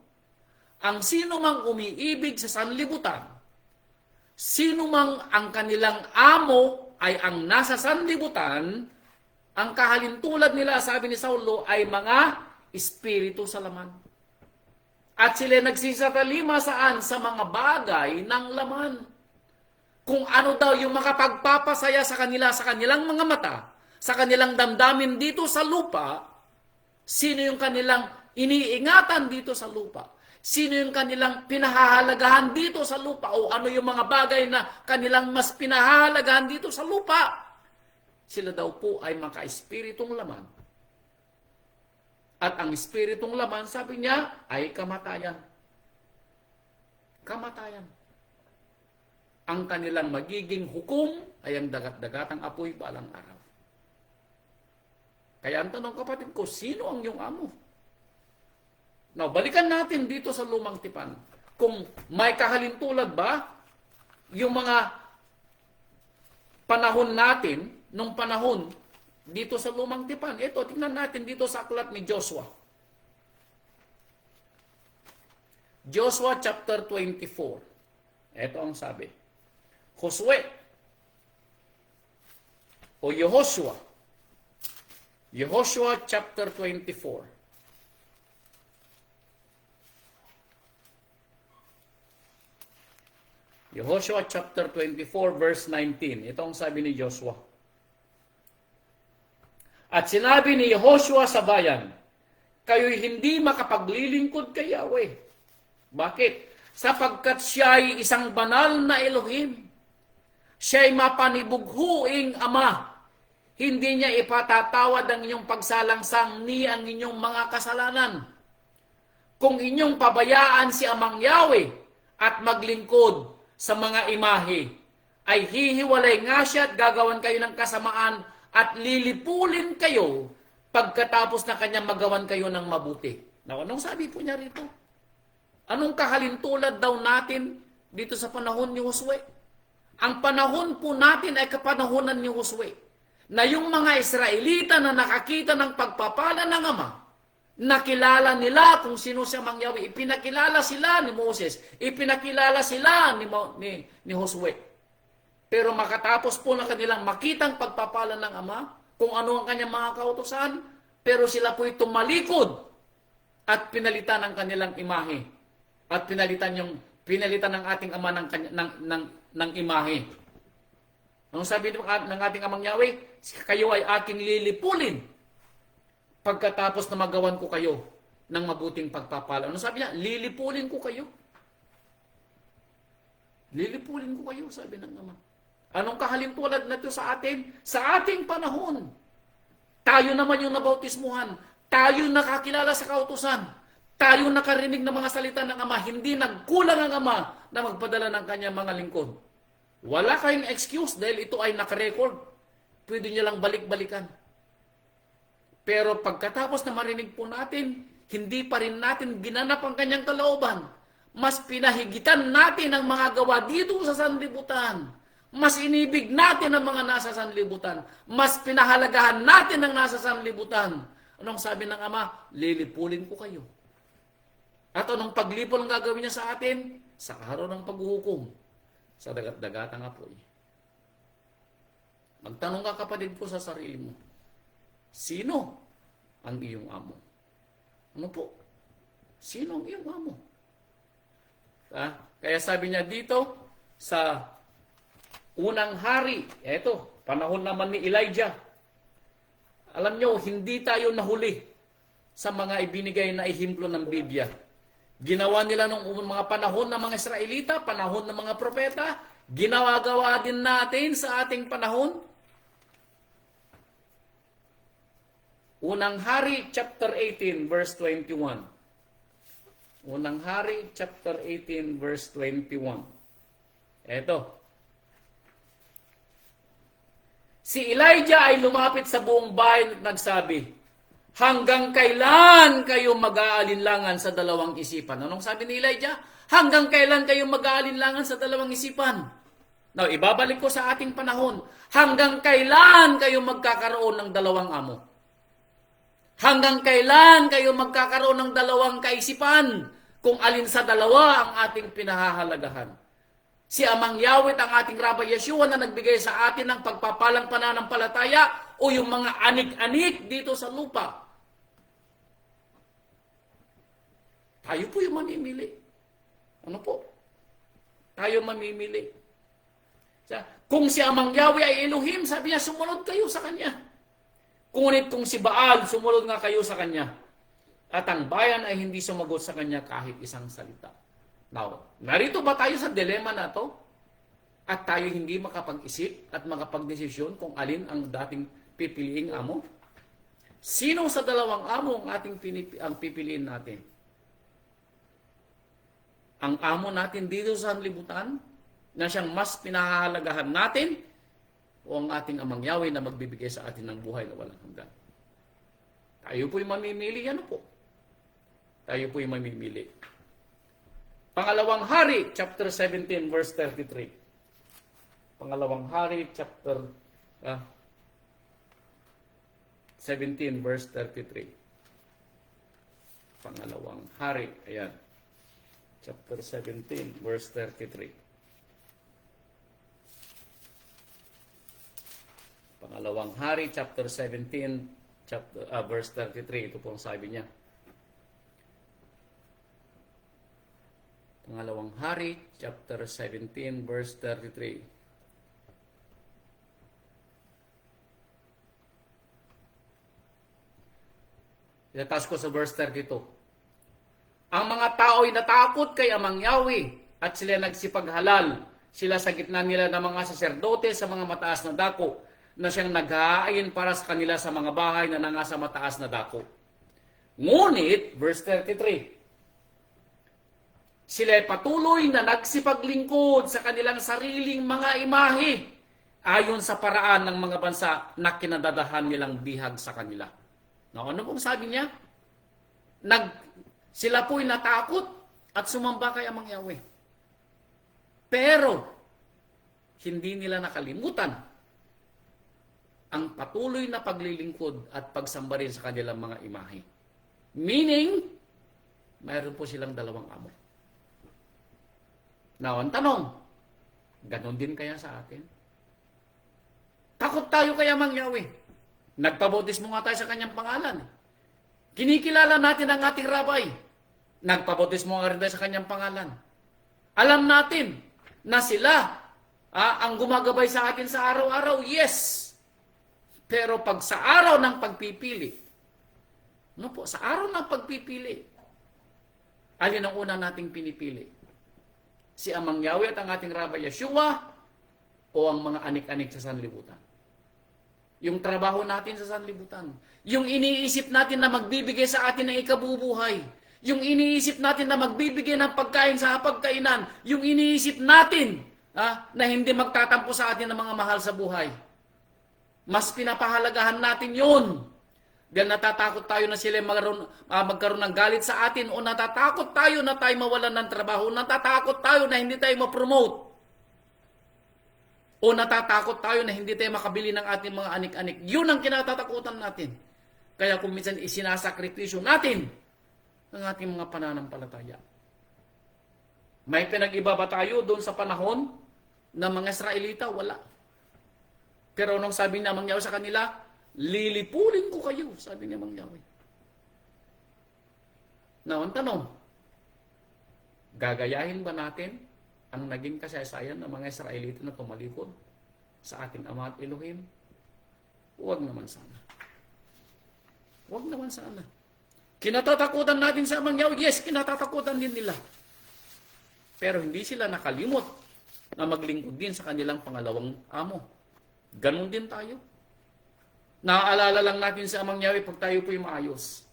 Ang sino mang umiibig sa sanlibutan, sino mang ang kanilang amo ay ang nasa sanlibutan, ang kahalintulad nila, sabi ni Saulo, ay mga espiritu sa laman. At sila nagsisatalima saan? Sa mga bagay ng laman. Kung ano daw yung makapagpapasaya sa kanila, sa kanilang mga mata, sa kanilang damdamin dito sa lupa, sino yung kanilang iniingatan dito sa lupa? Sino yung kanilang pinahahalagahan dito sa lupa? O ano yung mga bagay na kanilang mas pinahahalagahan dito sa lupa? Sila daw po ay maka-espiritong laman. At ang espiritong laman, sabi niya, ay kamatayan. Kamatayan. Ang kanilang magiging hukom ay ang dagat-dagatang apoy balang araw. Kaya ang tanong, kapatid ko, sino ang iyong amo? Now, balikan natin dito sa Lumang Tipan. Kung may kahalintulad ba, yung mga panahon natin, nung panahon dito sa Lumang Tipan. Ito, tingnan natin dito sa aklat ni Joshua. Joshua chapter 24. Ito ang sabi. Josue o Yehoshua. Yehoshua chapter 24. Yehoshua chapter 24 verse 19. Ito ang sabi ni Joshua. At sinabi ni Yehoshua sa bayan, kayo'y hindi makapaglilingkod kay Yahweh. Bakit? Sapagkat siya ay isang banal na Elohim. Siya ay mapanibughuing Ama. Hindi niya ipatatawad ang inyong pagsalangsang ni ang inyong mga kasalanan. Kung inyong pabayaan si Amang Yahweh at maglingkod sa mga imahe, ay hihiwalay nga siya at gagawan kayo ng kasamaan at lilipulin kayo pagkatapos na kanya magawan kayo ng mabuti. Now, anong sabi po niya rito? Anong kahalintulad daw natin dito sa panahon ni Josue? Ang panahon po natin ay kapanahonan ni Josue, na yung mga Israelita na nakakita ng pagpapala ng Ama, nakilala nila kung sino siya Mang Yahweh. Ipinakilala sila ni Moses. Ipinakilala sila ni Josue. Pero makatapos po na kanilang makitang pagpapala ng Ama, kung ano ang kanyang mga kautusan, Pero sila po'y tumalikod at pinalitan ang kanilang imahe. At pinalitan ng ating ama ng imahe. Anong sabi ng ating amang Yahweh? Kayo ay aking lilipulin pagkatapos na magawan ko kayo ng mabuting pagpapala. Anong sabi niya? Lilipulin ko kayo. Lilipulin ko kayo, sabi ng ama. Anong kahalintulad na ito sa atin? Sa ating panahon. Tayo naman yung nabautismuhan. Tayo nakakilala sa kautusan. Tayo nakarinig ng mga salita ng ama. Hindi nagkulang ang ama na magpadala ng kanyang mga lingkod. Wala kayong excuse dahil ito ay nakarecord. Pwede niya lang balik-balikan. Pero pagkatapos na marinig po natin, hindi pa rin natin ginanap ang kanyang kalooban. Mas pinahigitan natin ang mga gawa dito sa sanlibutan. Mas inibig natin ang mga nasa sanlibutan. Mas pinahalagahan natin ang nasa sanlibutan. Anong sabi ng ama? Lilipulin ko kayo. At anong paglipol ang gagawin niya sa atin? Sa araw ng paghuhukom. Sa dagat-dagata nga po. Magtanong ka kapatid ko sa sarili mo. Sino ang iyong amo? Ano po? Sino ang iyong amo? Kaya sabi niya dito sa unang hari, eto, panahon naman ni Elijah. Alam nyo, hindi tayo nahuli sa mga ibinigay na ihimplo ng Biblia. Ginawa nila nung mga panahon ng mga Israelita, panahon ng mga propeta, ginawa-gawa din natin sa ating panahon. Unang Hari, chapter 18, verse 21. Unang Hari, chapter 18, verse 21. Eto. Si Elijah ay lumapit sa buong bayan at nagsabi, hanggang kailan kayo mag-aalinlangan sa dalawang isipan? Anong sabi ni Elijah? Hanggang kailan kayo mag-aalinlangan sa dalawang isipan? Now, ibabalik ko sa ating panahon. Hanggang kailan kayo magkakaroon ng dalawang amo? Hanggang kailan kayo magkakaroon ng dalawang kaisipan kung alin sa dalawa ang ating pinahahalagahan? Si Amang Yahweh ang ating Rabbi Yeshua na nagbigay sa atin ng pagpapalang pananampalataya o yung mga anik-anik dito sa lupa. Tayo po yung mamimili. Ano po? Tayo mamimili. Kung si Amang Yahweh ay Elohim, sabi niya, sumunod kayo sa Kanya. Ngunit kung si Baal, sumunod nga kayo sa Kanya. At ang bayan ay hindi sumagot sa Kanya kahit isang salita. Now, narito ba tayo sa dilema na to? At tayo hindi makapag-isip at makapag-desisyon kung alin ang dating pipiliing amo? Sino sa dalawang amo ang pipiliin natin? Ang amo natin dito sa sanlibutan na siyang mas pinahahalagahan natin o ang ating Amang Yahweh na magbibigay sa atin ng buhay na walang hanggan? Tayo po'y mamimili. Ano po? Tayo po'y mamimili. Pangalawang Hari, chapter 17, verse 33. Pangalawang Hari, chapter 17, verse 33. Pangalawang Hari, ayan. Chapter 17, verse 33. Pangalawang Hari, chapter 17, verse 33. Ito po ang sabi niya. Pangalawang Hari, chapter 17, verse 33. Ilatas ko sa verse 32. Ang mga tao ay natakot kay Amang Yahweh at sila nagsipaghalal. Sila sa gitna nila ng mga saserdote sa mga mataas na dako na siyang naghaayin para sa kanila sa mga bahay na nangasa mataas na dako. Ngunit, verse 33, sila ay patuloy na nagsipaglingkod sa kanilang sariling mga imahe ayon sa paraan ng mga bansa na kinadadahan nilang bihag sa kanila. Now, ano pong sabi niya? Sila po'y natakot at sumamba kay Amang Yahweh. Pero, hindi nila nakalimutan ang patuloy na paglilingkod at pagsamba rin sa kanilang mga imahe. Meaning, mayroon po silang dalawang amo. Now, ang tanong, ganon din kaya sa atin? Takot tayo kay Amang Yahweh. Nagpabautismo nga tayo sa kanyang pangalan. Kinikilala natin ang ating rabay. Nagpabautismo nga rin tayo sa kanyang pangalan. Alam natin na sila ang gumagabay sa atin sa araw-araw. Yes. Pero pag sa araw ng pagpipili, sa araw ng pagpipili, alin ang una nating pinipili? Si Amang Yahweh at ang ating Rabbi Yeshua o ang mga anik-anik sa sanlibutan? Yung trabaho natin sa sanlibutan. Yung iniisip natin na magbibigay sa atin ng ikabubuhay. Yung iniisip natin na magbibigay ng pagkain sa hapagkainan. Yung iniisip natin na hindi magtatampo sa atin ng mga mahal sa buhay. Mas pinapahalagahan natin yun. Dahil natatakot tayo na sila magkaroon ng galit sa atin o natatakot tayo na tayo mawalan ng trabaho, natatakot tayo na hindi tayo ma-promote o natatakot tayo na hindi tayo makabili ng ating mga anik-anik. Yun ang kinatatakutan natin. Kaya kung minsan isinasakripisyo natin ang ating mga pananampalataya. May pinag-iba ba tayo doon sa panahon ng mga Israelita? Wala. Pero nung sabi niya Amang Yahweh sa kanila, lilipulin ko kayo, sabi niya Amang Yahweh. Now, ang tanong, gagayahin ba natin ang naging kasaysayan ng mga Israelita na tumalikod sa ating Ama at Elohim? Huwag naman sana. Huwag naman sana. Kinatatakutan natin sa Amang Yahweh? Yes, kinatatakutan din nila. Pero hindi sila nakalimot na maglingkod din sa kanilang pangalawang amo. Ganon din tayo. Naaalala lang natin sa Amang Yahweh pag tayo po'y maayos.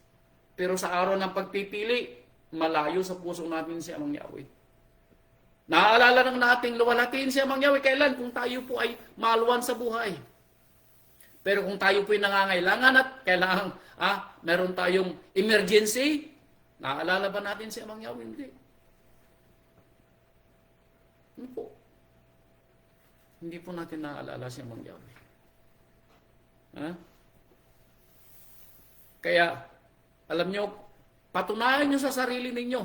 Pero sa araw ng pagpipili, malayo sa puso natin si Amang Yahweh. Naaalala lang natin luwalhatiin si Amang Yahweh kailan? Kung tayo po ay maluwan sa buhay. Pero kung tayo po'y nangangailangan at kailangan meron tayong emergency, naaalala ba natin si Amang Yahweh? Hindi. Ano po? Hindi po natin naaalala si Amang Yahweh. Kaya, alam nyo, patunayan nyo sa sarili ninyo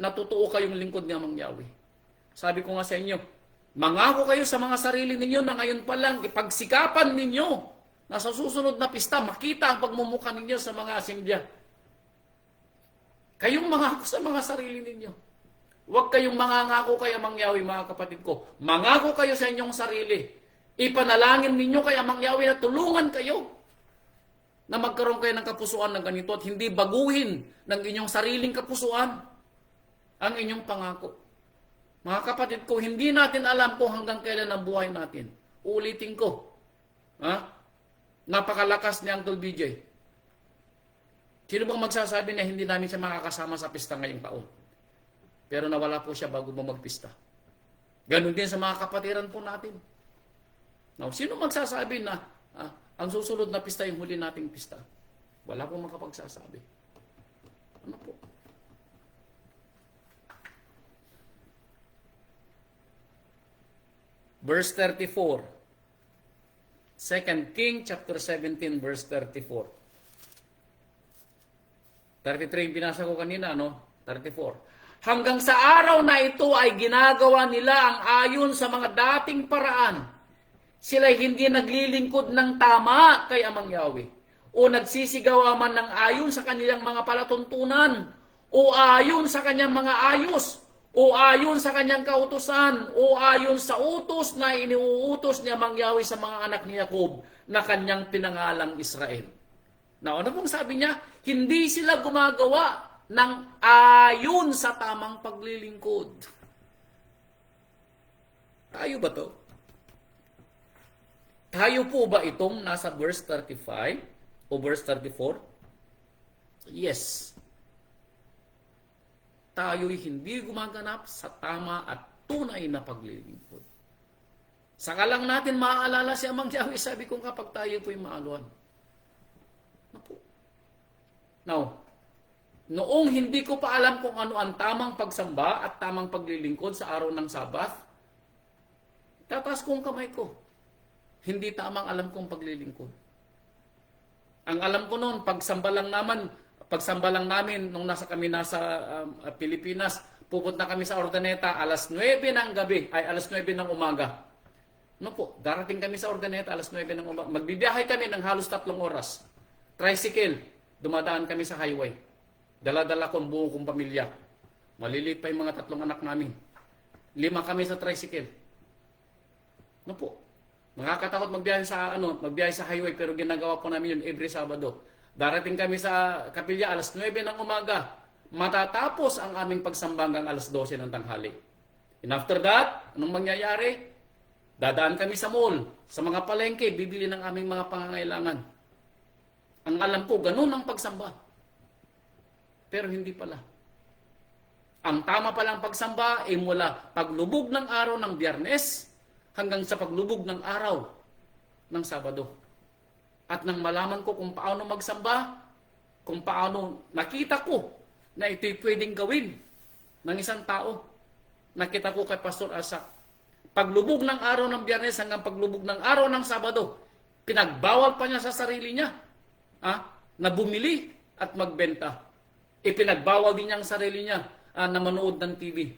na totoo kayong lingkod ni Amang Yahweh. Sabi ko nga sa inyo, mangako kayo sa mga sarili ninyo na ngayon pa lang ipagsikapan ninyo na sa susunod na pista makita ang pagmumukha ninyo sa mga asimilya. Kayong mangako sa mga sarili ninyo. Huwag kayong mangangako kay Amang Yahweh, mga kapatid ko. Mangako kayo sa inyong sarili. Ipanalangin ninyo kay Amang Yahweh na tulungan kayo na magkaroon kayo ng kapusuan ng ganito at hindi baguhin ng inyong sariling kapusuan ang inyong pangako. Mga kapatid ko, hindi natin alam kung hanggang kailan ang buhay natin. Ulitin ko. Napakalakas ni Uncle BJ. Sino bang magsasabi na hindi namin siya makakasama sa pista ngayong taon? Pero nawala po siya bago magpista. Ganon din sa mga kapatiran po natin. Now, sino magsasabi na ang susunod na pista yung huli nating pista? Wala pong makapagsasabi. Ano po? Verse 34. 2 King chapter 17 verse 34. 33 yung binasa ko kanina, 34. Hanggang sa araw na ito ay ginagawa nila ang ayon sa mga dating paraan. Sila'y hindi naglilingkod ng tama kay Amang Yahweh o nagsisigawa man ng ayon sa kanilang mga palatuntunan o ayon sa kanyang mga ayos o ayon sa kanyang kautusan o ayon sa utos na iniuutos ni Amang Yahweh sa mga anak ni Jacob na kanyang pinangalang Israel. Now, ano pong sabi niya? Hindi sila gumagawa ng ayon sa tamang paglilingkod. Tayo ba to? Tayo po ba itong nasa verse 35 o verse 34? Yes. Tayo'y hindi gumaganap sa tama at tunay na paglilingkod. Saka lang natin maaalala si Amang Yahweh, sabi ko kapag tayo po'y maaluan. Now, noong hindi ko pa alam kung ano ang tamang pagsamba at tamang paglilingkod sa araw ng Sabath, tataas ko ang kamay ko. Hindi tamang alam kong paglilingkod. Ang alam ko noon, pagsamba lang namin nung nasa Pilipinas, pupunta kami sa Ordaneta alas 9 ng gabi, ay alas 9 ng umaga. No po, darating kami sa Organeta alas 9 ng umaga. Magbibiyahe kami ng halos 3 oras. Tricycle, dumadaan kami sa highway. Dala-dala ko ang buong kong pamilya. Maliliit pa yung mga 3 anak namin. 5 kami sa tricycle. No po. Nakakatakot magbiyahe sa highway pero ginagawa po namin yun every Sabado. Darating kami sa kapilya alas 9 ng umaga. Matatapos ang aming pagsamba hanggang alas 12 ng tanghali. And after that, anong mangyayari? Dadaan kami sa mall, sa mga palengke, bibili ng aming mga pangangailangan. Ang alam ko, ganun ang pagsamba. Pero hindi pala. Ang tama palang pagsamba ay mula paglubog ng araw ng Biyernes hanggang sa paglubog ng araw ng Sabado. At nang malaman ko kung paano magsamba, kung paano nakita ko na ito'y pwedeng gawin ng isang tao, nakita ko kay Pastor Asak. Paglubog ng araw ng Biyernes hanggang paglubog ng araw ng Sabado, pinagbawal pa niya sa sarili niya na bumili at magbenta. Ipinagbawal din niya ang sarili niya na manood ng TV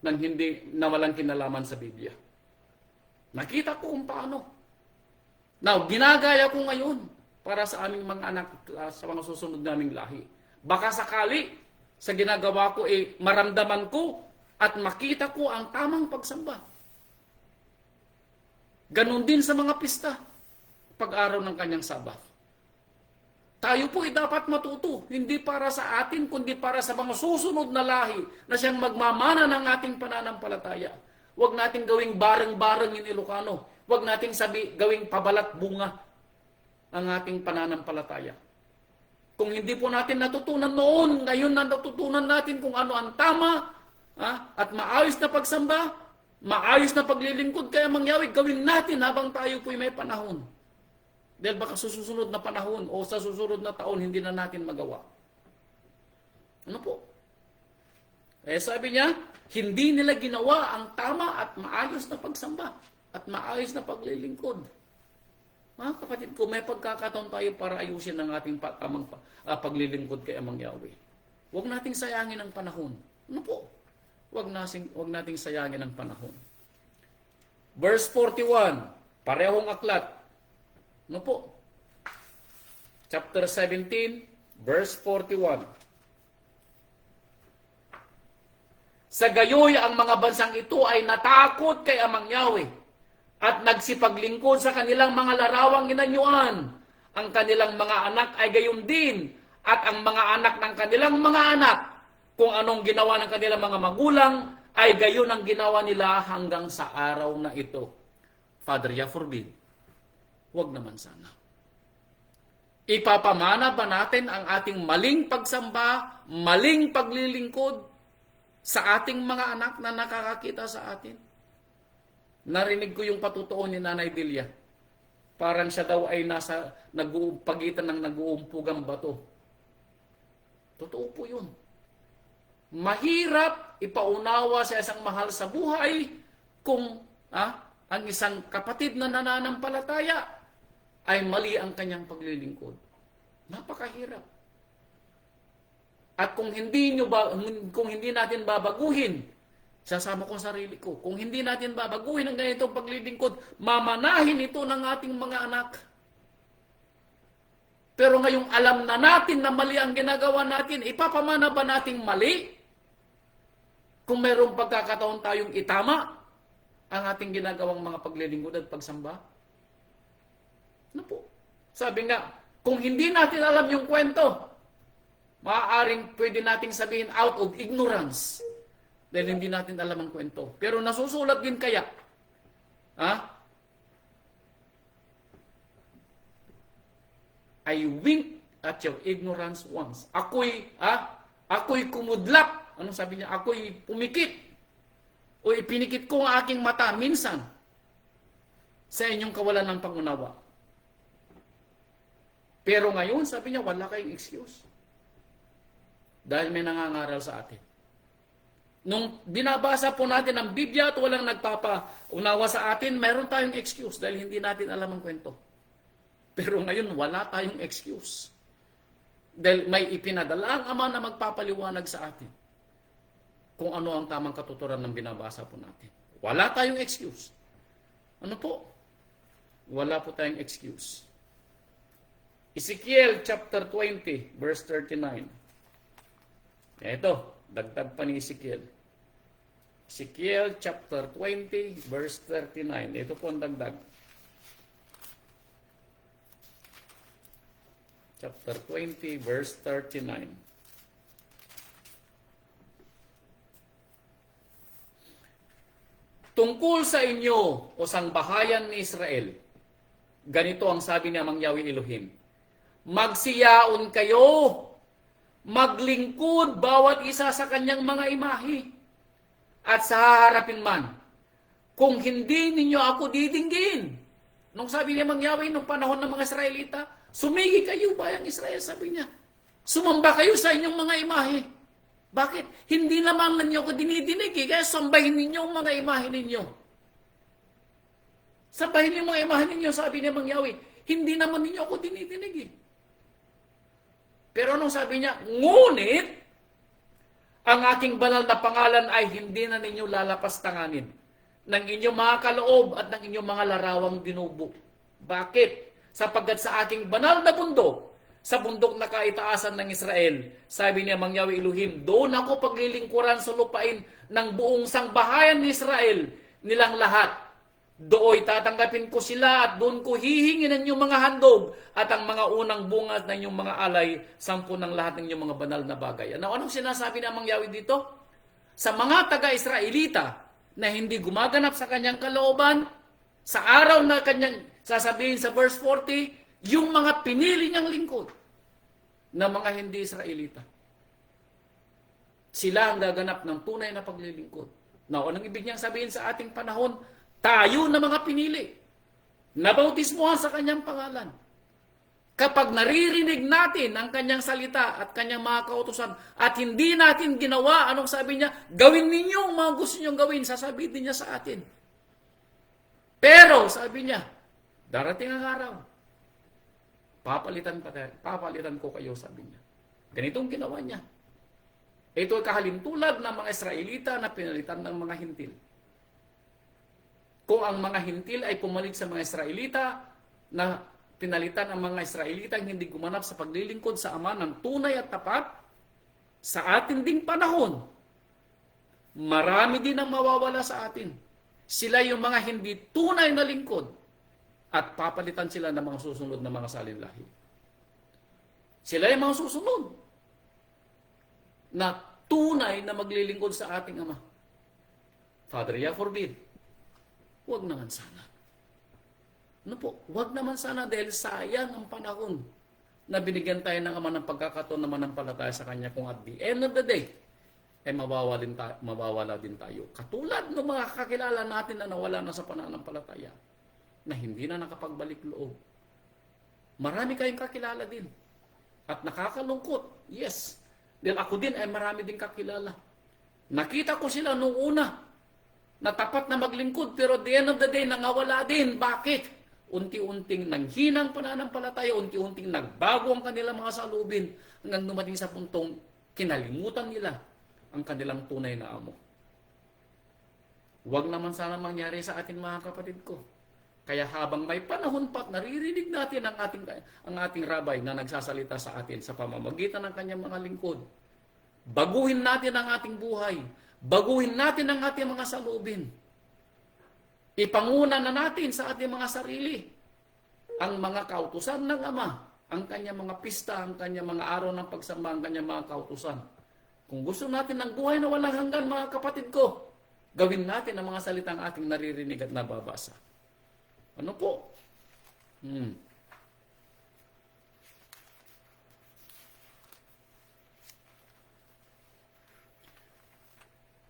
nang hindi na walang kinalaman sa Biblia. Nakita ko kung paano. Now, ginagaya ko ngayon para sa aming mga anak, sa mga susunod naming lahi. Baka sakali sa ginagawa ko maramdaman ko at makita ko ang tamang pagsamba. Ganon din sa mga pista, pag-araw ng kanyang Sabat. Tayo po dapat matuto, hindi para sa atin, kundi para sa mga susunod na lahi na siyang magmamana ng ating pananampalataya. Huwag nating gawing bareng-bareng in Ilocano. Huwag nating gawing pabalat bunga ang ating pananampalataya. Kung hindi po natin natutunan noon, ngayon na natutunan natin kung ano ang tama at maayos na pagsamba, maayos na paglilingkod kaya mangyawig, gawin natin habang tayo po'y may panahon. Dahil baka sa susunod na panahon o sa susunod na taon, hindi na natin magawa. Ano po? Sabi niya, hindi nila ginawa ang tama at maayos na pagsamba at maayos na paglilingkod. Mga kapatid ko, may pagkakataon tayo para ayusin ang ating tamang paglilingkod kay Amang Yahweh. Huwag nating sayangin ang panahon. Ano po? Huwag nating sayangin ang panahon. Verse 41, parehong aklat. Ano po? Chapter 17, verse 41. Sa gayoy, ang mga bansang ito ay natakot kay Amang Yahweh at nagsipaglingkod sa kanilang mga larawang ginanyuan. Ang kanilang mga anak ay gayon din at ang mga anak ng kanilang mga anak, kung anong ginawa ng kanilang mga magulang, ay gayon ang ginawa nila hanggang sa araw na ito. Father, ya forbid. Huwag naman sana. Ipapamana ba natin ang ating maling pagsamba, maling paglilingkod sa ating mga anak na nakakakita sa atin? Narinig ko yung patutuon ni Nanay Delia. Parang siya daw ay nasa pagitan ng nag-uumpugang bato. Totoo po yun. Mahirap ipaunawa sa isang mahal sa buhay kung ang isang kapatid na nananampalataya ay mali ang kanyang paglilingkod. Napakahirap. At kung hindi natin babaguhin, sasama ko sa sarili ko, kung hindi natin babaguhin ang ganitong paglilingkod, mamanahin ito ng ating mga anak. Pero ngayong alam na natin na mali ang ginagawa natin, ipapamana ba nating mali? Kung mayroong pagkakataon tayong itama ang ating ginagawang mga paglilingkod at pagsamba? Ano po? Sabi nga, kung hindi natin alam yung kwento, maaaring pwede nating sabihin out of ignorance. Dahil hindi natin alam ang kwento. Pero nasusulat din kaya, I wink at your ignorance once. Ako'y kumudlap. Anong sabi niya? Ako'y pumikit. O ipinikit ko ang aking mata minsan sa inyong kawalan ng pangunawa. Pero ngayon, sabi niya, wala kayong excuse. Dahil may nangangaral sa atin. Nung binabasa po natin ang Biblia at walang nagpapaunawa sa atin, mayroon tayong excuse dahil hindi natin alam ang kwento. Pero ngayon, wala tayong excuse. Dahil may ipinadala ang Ama na magpapaliwanag sa atin kung ano ang tamang katuturan ng binabasa po natin. Wala tayong excuse. Ano po? Wala po tayong excuse. Ezekiel chapter 20, verse 39. Ito, dagdag pa ni Ezekiel. Ezekiel chapter 20, verse 39. Ito po ang dagdag. Chapter 20, verse 39. Tungkol sa inyo, o sangbahayan ni Israel, ganito ang sabi ni Amang Yahweh Elohim, magsiyaon kayo, maglingkod bawat isa sa kanyang mga imahe, at sa haharapin man, kung hindi ninyo ako didinggin. Nung sabi ni Amang Yahweh, nung panahon ng mga Israelita, sumigi kayo, bayang Israel, sabi niya. Sumamba kayo sa inyong mga imahe. Bakit? Hindi naman ninyo ako dinidinig, kaya sambahin ninyo ang mga imahe ninyo. Sambahin niyo mga imahe ninyo, sabi ni Amang Yahweh. Hindi naman ninyo ako dinidinig. Pero anong sabi niya? Ngunit, ang aking banal na pangalan ay hindi na ninyo lalapastanganin ng inyong mga kaloob at ng inyong mga larawang dinubo. Bakit? Sapagkat sa aking banal na bundok, sa bundok na kaitaasan ng Israel, sabi niya Amang Yahweh Elohim, doon ako paglilingkuran sa lupain ng buong sangbahayan ni Israel, nilang lahat. Dooy tatanggapin ko sila at doon ko hihingin ang inyong mga handog at ang mga unang bungad ng inyong mga alay, 10 ng lahat ng inyong mga banal na bagay. Anong sinasabi ni Amang Yahweh dito? Sa mga taga-Israelita na hindi gumaganap sa kanyang kalooban, sa araw na kanyang sasabihin sa verse 40, yung mga pinili niyang lingkod na mga hindi Israelita. Sila ang gaganap ng tunay na paglilingkod. Now, anong ibig niyang sabihin sa ating panahon? Tayo na mga pinili. Nabautismuhan sa kanyang pangalan. Kapag naririnig natin ang kanyang salita at kanyang mga kautusan at hindi natin ginawa, anong sabi niya? Gawin ninyo ang mga gusto niyong gawin, sasabihin niya sa atin. Pero, sabi niya, darating ang araw, papalitan ko kayo, sabi niya. Ganitong ginawa niya. Ito ay kahalintulad ng mga Israelita na pinalitan ng mga hintil. Kung ang mga hintil ay pumalit sa mga Israelita, na pinalitan ang mga Israelita ang hindi gumanap sa paglilingkod sa Ama ng tunay at tapat, sa atin ding panahon, marami din ang mawawala sa atin. Sila yung mga hindi tunay na lingkod at papalitan sila ng mga susunod na mga salinlahi. Sila yung mga susunod na tunay na maglilingkod sa ating Ama. Father, forbid. Huwag naman sana. Ano po? Huwag naman sana dahil sayang ang panahon na binigyan tayo ng Ama ng pagkakataon na manampalataya sa Kanya kung at the end of the day, ay mawawala din tayo. Katulad ng mga kakilala natin na nawala na sa pananampalataya, na hindi na nakapagbalik loob. Marami kayong kakilala din. At nakakalungkot. Yes. Dahil ako din ay marami din kakilala. Nakita ko sila nung una na tapat na maglingkod, pero at the end of the day, nangawala din. Bakit? Unti-unting nanghinang pananampalataya, unti-unting nagbago ang kanilang mga salubin, hanggang dumating sa puntong kinalimutan nila ang kanilang tunay na amo. Huwag naman sana mangyari sa atin, mga kapatid ko. Kaya habang may panahon pa, naririnig natin ang ating rabay na nagsasalita sa atin sa pamamagitan ng kanyang mga lingkod. Baguhin natin ang ating buhay. Baguhin natin ang ating mga saloobin. Ipanguna na natin sa ating mga sarili ang mga kautusan ng Ama, ang kanyang mga pista, ang kanyang mga araw ng pagsamba, ang kanyang mga kautusan. Kung gusto natin ng buhay na walang hanggan, mga kapatid ko, gawin natin ang mga salitang ating naririnig at nababasa. Ano po?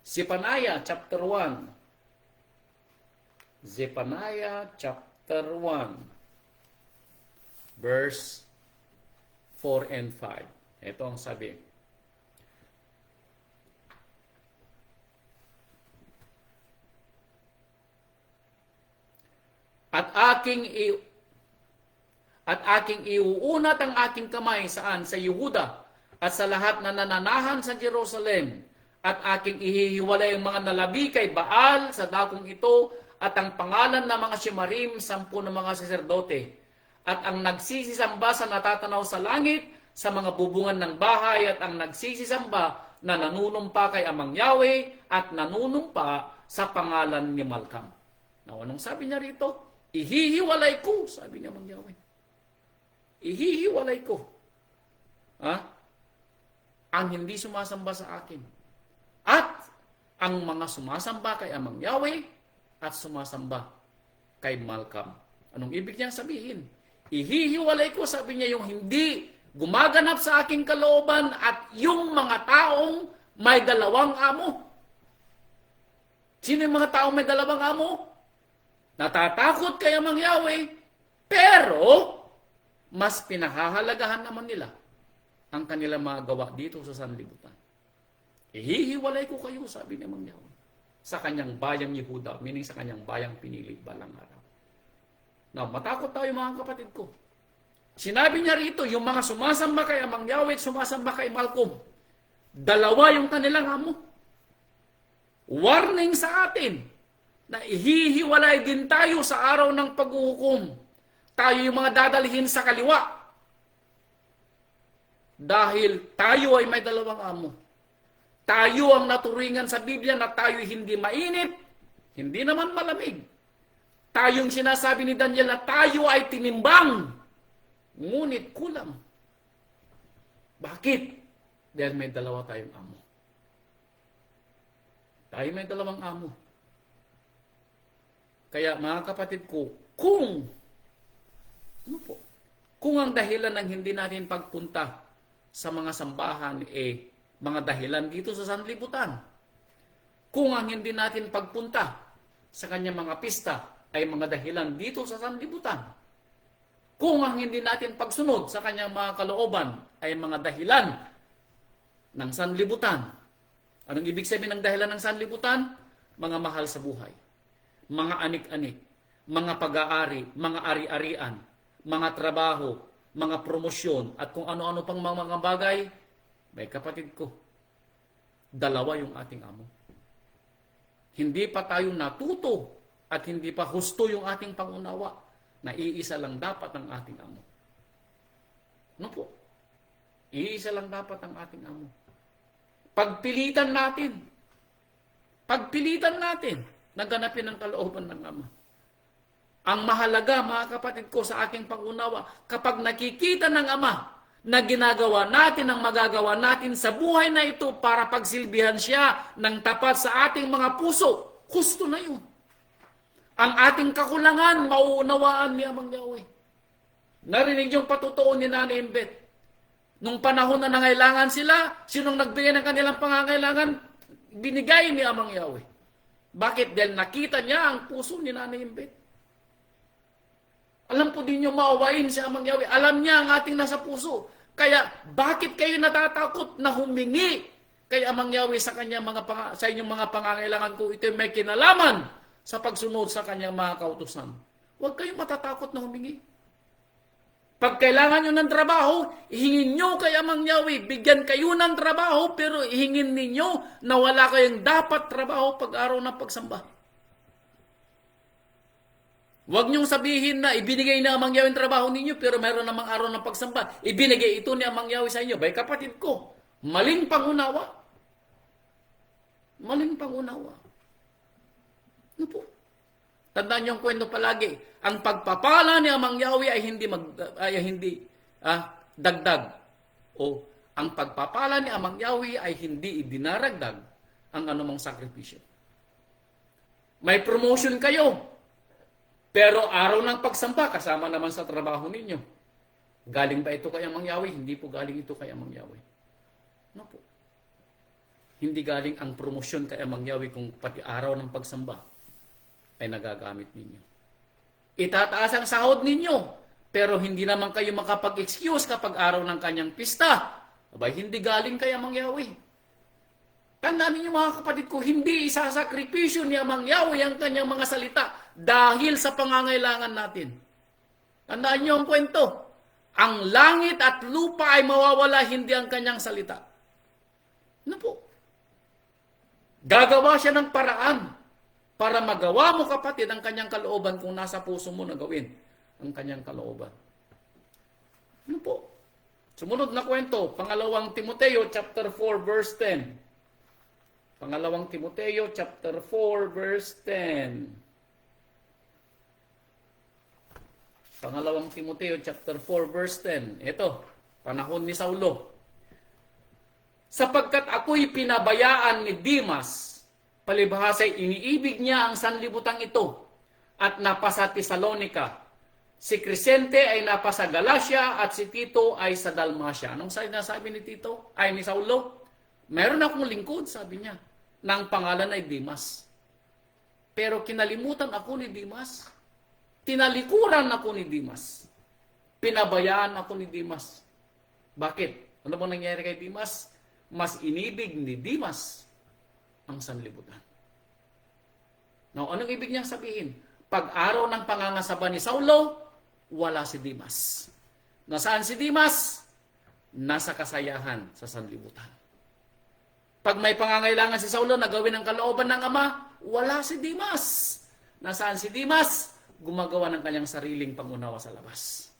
Zephaniah chapter 1. Zephaniah chapter 1. Verse 4 and 5. Ito ang sabi. At aking iuunat ang aking kamay saan? Sa Yehuda at sa lahat na nananahan sa Jerusalem. At aking ihihiwalay ang mga nalabi kay Baal sa dakong ito at ang pangalan ng mga simarim, 10 ng mga saserdote, at ang nagsisisamba sa natatanaw sa langit, sa mga bubungan ng bahay, at ang nagsisisamba na nanunumpa kay Amang Yahweh at nanunumpa sa pangalan ni Malkam. Now, anong sabi niya rito? Ihihiwalay ko, sabi ni Amang Yahweh. Ihihiwalay ko. Ang hindi sumasamba sa akin. At ang mga sumasamba kay Amang Yahweh at sumasamba kay Malkam. Anong ibig niyang sabihin? Ihihiwalay ko, sabi niya, yung hindi gumaganap sa aking kalooban at yung mga taong may dalawang amo. Sino yung mga taong may dalawang amo? Natatakot kay Amang Yahweh, pero mas pinahahalagahan naman nila ang kanilang mga gawa dito sa sanlibutan. Ihihiwalay ko kayo, sabi ni Amang Yahweh, sa kanyang bayang Yehuda, meaning sa kanyang bayang pinili balang araw. Now, matakot tayo mga kapatid ko. Sinabi niya rito, yung mga sumasamba kay Amang Yahweh at sumasamba kay Malkom, dalawa yung kanilang amo. Warning sa atin na ihihiwalay din tayo sa araw ng paghuhukom. Tayo yung mga dadalhin sa kaliwa. Dahil tayo ay may dalawang amo. Tayo ang naturingan sa Biblia na tayo hindi mainit, hindi naman malamig. Tayong sinasabi ni Daniel na tayo ay tinimbang, ngunit kulang. Bakit? Dahil may dalawa tayong amo. Tayo may dalawang amo. Kaya mga kapatid ko, kung ang dahilan ng hindi natin pagpunta sa mga sambahan mga dahilan dito sa sanlibutan, kung ang hindi natin pagpunta sa kanyang mga pista ay mga dahilan dito sa sanlibutan, kung ang hindi natin pagsunod sa kanyang mga kalooban ay mga dahilan ng sanlibutan. Anong ibig sabihin ng dahilan ng sanlibutan? Mga mahal sa buhay, mga anik-anik, mga pag-aari, mga ari-arian, mga trabaho, mga promosyon, at kung ano-ano pang mga bagay. May kapatid ko, dalawa yung ating amo. Hindi pa tayo natuto at hindi pa husto yung ating pangunawa na iisa lang dapat ang ating amo. Ano po? Iisa lang dapat ang ating amo. Pagpilitan natin na ganapin ang kalooban ng Ama. Ang mahalaga, mga kapatid ko, sa aking pangunawa, kapag nakikita ng Ama na ginagawa natin ang magagawa natin sa buhay na ito para pagsilbihan siya ng tapat sa ating mga puso, husto na yun. Ang ating kakulangan, mauunawaan ni Amang Yahweh. Narinig yung patutuon ni Nanay Embet. Nung panahon na nangailangan sila, sinong nagbigay ng kanilang pangangailangan? Binigay ni Amang Yahweh. Bakit? Dahil nakita niya ang puso ni Nanay Embet. Alam po din niyo, maawain si Amang Yahweh. Alam niya ang ating nasa puso. Kaya, bakit kayo natatakot na humingi kay Amang Yahweh sa sa inyong mga pangangailangan kung ito may kinalaman sa pagsunod sa kanyang mga kautusan? Huwag kayong matatakot na humingi. Pag kailangan nyo ng trabaho, ihingin nyo kay Amang Yahweh. Bigyan kayo ng trabaho, pero ihingin ninyo na wala kayong dapat trabaho pag-araw ng pagsamba. Huwag nyong sabihin na ibinigay na Amang Yahweh ang trabaho ninyo, pero mayroon namang araw ng pagsamba. Ibinigay ito ni Amang Yahweh sa inyo. Bay, kapatid ko, maling pangunawa. Maling pangunawa. Ano po? Tandaan niyo ang kwento palagi. Ang pagpapala ni Amang Yahweh ay hindi dagdag. O ang pagpapala ni Amang Yahweh ay hindi idinaragdag ang anumang sakripisyo. May promotion kayo. Pero araw ng pagsamba, kasama naman sa trabaho ninyo. Galing ba ito kay Amang Yahweh? Hindi po galing ito kay Amang Yahweh. Ano po? Hindi galing ang promosyon kay Amang Yahweh kung pati araw ng pagsamba ay nagagamit ninyo. Itataas ang sahod ninyo, pero hindi naman kayo makapag-excuse kapag araw ng kanyang pista. Abay, hindi galing kay Amang Yahweh. Tandaan ninyo mga kapatid ko, hindi isasakripisyo ni Amang Yahweh ang kanyang mga salita dahil sa pangangailangan natin. Tandaan niyo ang kwento. Ang langit at lupa ay mawawala, hindi ang kanyang salita. Ano po? Gagawa siya ng paraan para magawa mo, kapatid, ang kanyang kalooban kung nasa puso mo na gawin ang kanyang kalooban. Ano po? Sumunod na kwento, pangalawang Timoteo chapter 4 verse 10. Pangalawang Timoteo chapter 4 verse 10. Pangalawang Timoteo chapter 4 verse 10. Ito, panahon ni Saulo. Sapagkat ako'y pinabayaan ni Dimas, palibhasa'y iniibig niya ang sanlibutang ito, at napasa Tesalonica. Si Crescente ay napasa Galacia, at si Tito ay sa Dalmacia. Anong sinasabi ni Tito? Ay ni Saulo? Meron akong lingkod, sabi niya, na ang pangalan ay Dimas. Pero kinalimutan ako ni Dimas. Tinalikuran ako ni Dimas. Pinabayaan ako ni Dimas. Bakit? Ano bang nangyari kay Dimas? Mas inibig ni Dimas ang sanlibutan. Now, anong ibig niyang sabihin? Pag-araw ng pangangasaba ni Saulo, wala si Dimas. Nasaan si Dimas? Nasa kasayahan sa sanlibutan. Pag may pangangailangan si Saulo na gawin ang kalooban ng Ama, wala si Dimas. Nasaan si Dimas? Gumagawa ng kanyang sariling pangunawa sa labas.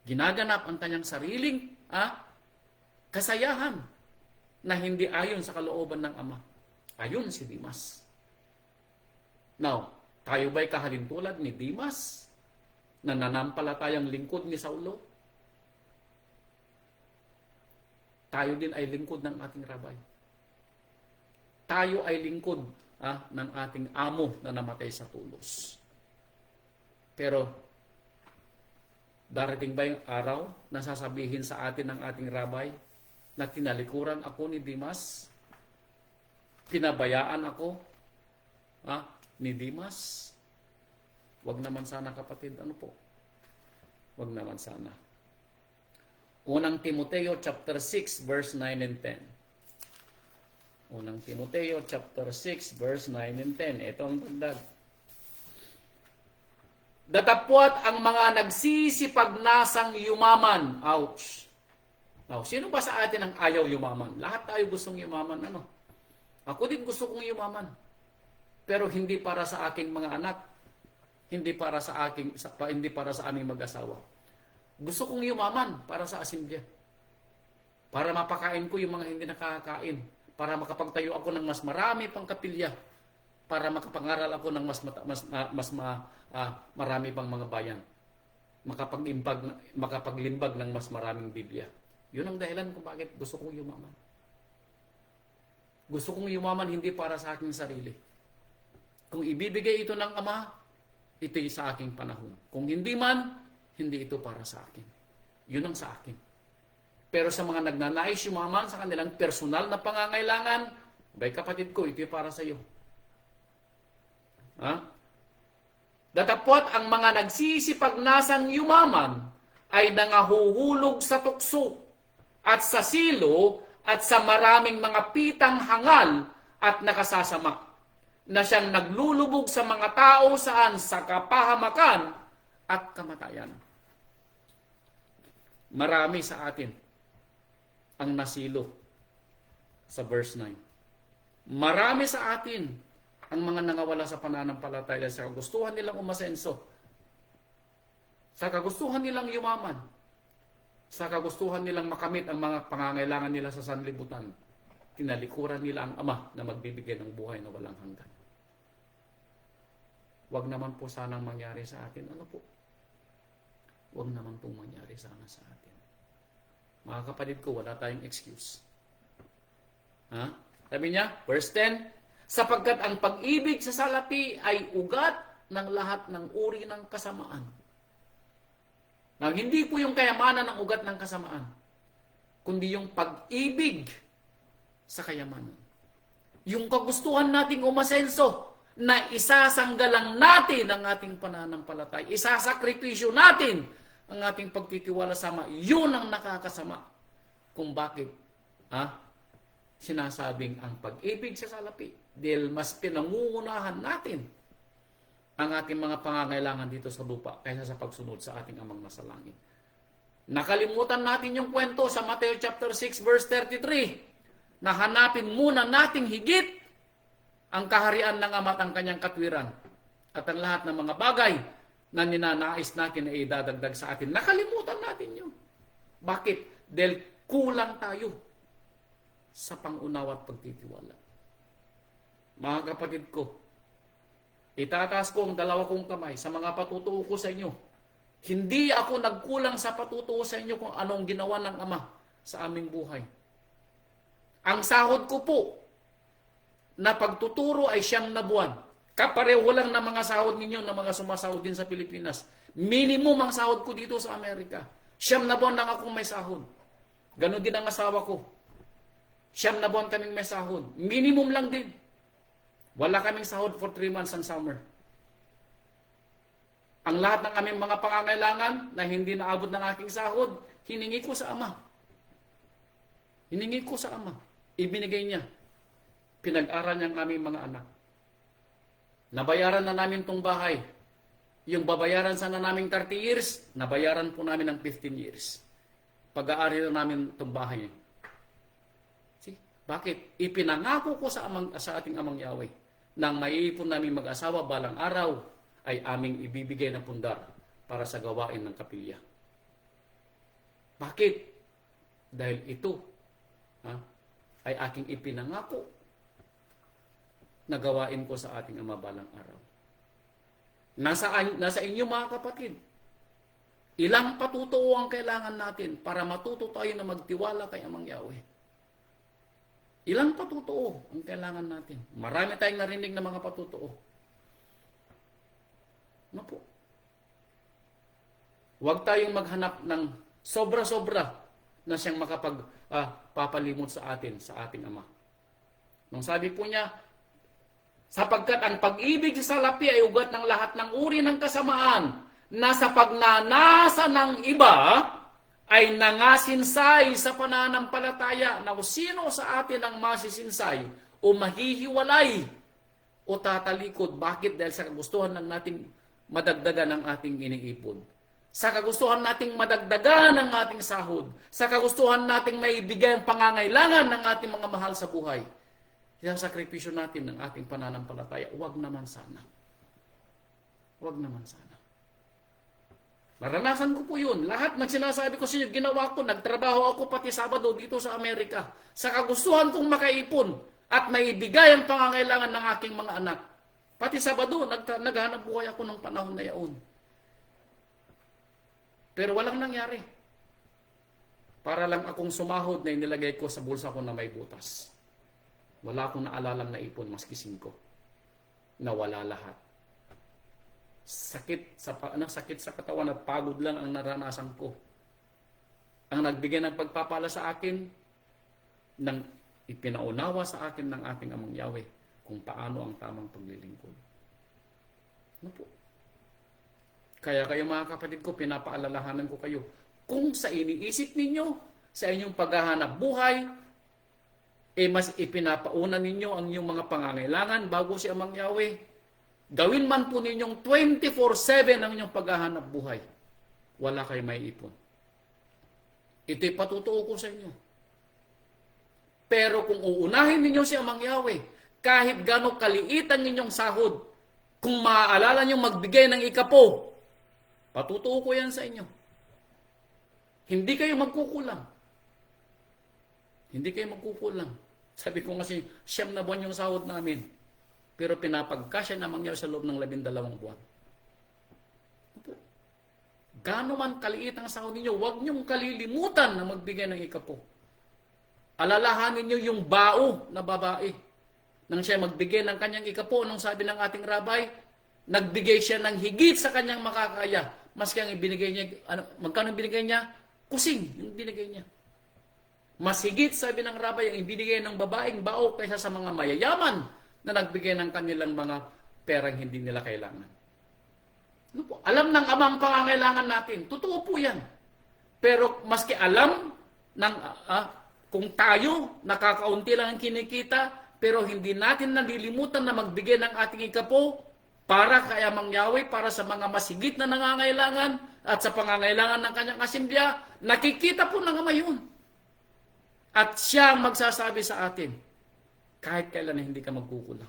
Ginaganap ang kanyang sariling kasayahan na hindi ayon sa kalooban ng Ama. Ayon si Dimas. Now, tayo ba'y kahalintulad ni Dimas na nanampalatayang lingkod ni Saulo? Tayo din ay lingkod ng ating Rabay. Tayo ay lingkod ng ating amo na namatay sa tulos. Pero, darating ba yung araw na sasabihin sa atin ng ating Rabay na tinalikuran ako ni Dimas? Pinabayaan ako ni Dimas? Wag naman sana, kapatid. Ano po? Wag naman sana. Unang Timoteo chapter 6 verse 9 and 10. Unang Timoteo chapter 6 verse 9 and 10. Ito ang dagdag. Datapwat ang mga nagsisipagnasang yumaman. Ouch. Now, sino ba sa atin ang ayaw yumaman? Lahat tayo gustong yumaman. Ano? Ako din gusto kong yumaman. Pero hindi para sa aking mga anak. Hindi para sa aming mag-asawa. Gusto kong yumaman para sa asimilya. Para mapakain ko yung mga hindi nakakain. Para makapagtayo ako ng mas marami pang kapilya. Para makapangaral ako ng marami pang mga bayan. Makapaglimbag ng mas maraming Biblia. Yun ang dahilan kung bakit gusto kong yumaman. Gusto kong yumaman hindi para sa aking sarili. Kung ibibigay ito ng Ama, ito'y sa aking panahon. Kung hindi man, hindi ito para sa akin. Yun ang sa akin. Pero sa mga nagnanais yumaman sa kanilang personal na pangangailangan, bay kapatid ko, ito'y para sa iyo. Datapwat ang mga nagsisipagnasang yumaman ay nangahuhulog sa tukso at sa silo at sa maraming mga pitang hangal at nakasasama na siyang naglulubog sa mga tao saan sa kapahamakan at kamatayan. Marami sa atin ang nasilo sa verse 9. Marami sa atin ang mga nangawala sa pananampalataya sa kagustuhan nilang umasenso, sa kagustuhan nilang yumaman, sa kagustuhan nilang makamit ang mga pangangailangan nila sa sanlibutan. Tinalikuran nila ang Ama na magbibigay ng buhay na walang hanggan. Wag naman po sanang mangyari sa atin. Ano po? Wag naman pong mangyari sana sa atin. Mga kapatid ko, wala tayong excuse. Sabi niya, verse 10, sapagkat ang pag-ibig sa salapi ay ugat ng lahat ng uri ng kasamaan. Now, hindi po yung kayamanan ng ugat ng kasamaan, kundi yung pag-ibig sa kayamanan. Yung kagustuhan nating umasenso, na isasanggalang natin ang ating pananampalataya, isasakripisyo natin ang ating pagtitiwala sama, yun ang nakakasama. Kung bakit sinasabing ang pag-ibig sa salapi, dahil mas pinangungunahan natin ang ating mga pangangailangan dito sa lupa kaysa sa pagsunod sa ating Amang nasa langit. Nakalimutan natin yung kwento sa Matthew chapter 6 verse 33 na hanapin muna nating higit ang kaharian ng Ama at ang kanyang katwiran, at ang lahat ng mga bagay na ninanais natin ay idadagdag sa atin. Nakalimutan natin yun. Bakit? Dahil kulang tayo sa pangunawa at pagtitiwala. Mga kapatid ko, itataas ko ang dalawa kong kamay sa mga patutuo ko sa inyo. Hindi ako nagkulang sa patutuo sa inyo kung anong ginawa ng Ama sa aming buhay. Ang sahod ko po na pagtuturo ay 9 na buwan. Kapareho lang ng mga sahod ninyo na mga sumasahod din sa Pilipinas. Minimum ang sahod ko dito sa Amerika. 9 na buwan lang akong may sahod. Ganon din ang asawa ko. 9 na buwan kaming may sahod. Minimum lang din. Wala kaming sahod for 3 months ang summer. Ang lahat ng aming mga pangangailangan na hindi naabot ng aking sahod, hiningi ko sa Ama. Hiningi ko sa Ama. Ibinigay niya. Pinag-aral niya ang aming mga anak. Nabayaran na namin tong bahay. Yung babayaran sana namin 30 years, nabayaran po namin ng 15 years. Pag-aari na namin tong bahay. See? Bakit? Ipinangako ko sa ating Amang Yahweh nang maiipon namin mag-asawa balang araw ay aming ibibigay na pundar para sa gawain ng kapilya. Bakit? Dahil ito ay aking ipinangako na gawain ko sa ating Ama balang araw. Nasa inyo mga kapatid, ilang patutuo ang kailangan natin para matuto tayo na magtiwala kay Amang Yahweh. Ilang patutuo ang kailangan natin. Marami tayong narinig na mga patutuo. Ano po? Huwag tayong maghanap ng sobra-sobra na siyang makapagpapalimot sa atin, sa ating Ama. Nung sabi po niya, sapagkat ang pag-ibig sa salapi ay ugat ng lahat ng uri ng kasamaan na sa pagnanasa ng iba ay nangasinsay sa pananampalataya na kung sino sa atin ang masisinsay o mahihiwalay o tatalikod. Bakit? Dahil sa kagustuhan ng nating madagdagan ang ating iniipon. Sa kagustuhan nating madagdagan ang ating sahod. Sa kagustuhan nating maibigay ang pangangailangan ng ating mga mahal sa buhay. Yung sakripisyo natin ng ating pananampalataya, huwag naman sana. Huwag naman sana. Naranasan ko po yun. Lahat ng sinasabi ko sa inyo, ginawa ko, nagtrabaho ako pati Sabado dito sa Amerika. Sa kagustuhan kong makaipon at maibigay ang pangangailangan ng aking mga anak. Pati Sabado, naghanap buhay ako ng panahon na yaon. Pero walang nangyari. Para lang akong sumahod na inilagay ko sa bulsa ko na may butas. Wala akong naalalang naipon, maski 5. Nawala lahat. Sakit sa katawan at pagod lang ang naranasan ko. Ang nagbigay ng pagpapala sa akin, nang ipinaunawa sa akin ng ating Amang Yahweh kung paano ang tamang paglilingkod. Ano po? Kaya kayo mga kapatid ko, pinapaalalahanan ko kayo, kung sa iniisip ninyo, sa inyong paghahanap buhay, mas ipinapauna ninyo ang inyong mga pangangailangan bago si Amang Yahweh, gawin man po ninyong 24/7 ang inyong paghahanap buhay. Wala kayo may ipon. Ito'y patutuo ko sa inyo. Pero kung uunahin ninyo si Amang Yahweh, kahit gano'ng kaliit ang inyong sahod, kung maaalala nyo magbigay ng ikapo, patutuo ko yan sa inyo. Hindi kayo magkukulang. Hindi kayo magkukulang. Sabi ko kasi, 9 na buwan yung sahod namin. Pero pinapagkasya namang niya sa loob ng 12 buwan. Gano'n man kaliit ang sahod ninyo, huwag niyong kalilimutan na magbigay ng ikapo. Alalahanin niyo yung bao na babae. Nang siya magbigay ng kanyang ikapo, nung sabi ng ating rabay, nagbigay siya ng higit sa kanyang makakaya. Maski ang ibinigay niya, magkano binigay niya? Kusing yung binigay niya. Mas higit, sabi ng rabay, ang ibinigay ng babaeng bao kaysa sa mga mayayaman na nagbigay ng kanilang mga perang hindi nila kailangan. Ano po? Alam ng Amang pangangailangan natin. Totoo po yan. Pero maski alam ng, kung tayo, nakakaunti lang ang kinikita, pero hindi natin nalilimutan na magbigay ng ating ikapo para kay Amang Yahweh, para sa mga masigit na nangangailangan at sa pangangailangan ng kanyang asimbya, nakikita po ng Ama yun. At siya ang magsasabi sa atin, kahit kailan na hindi ka magkukulang.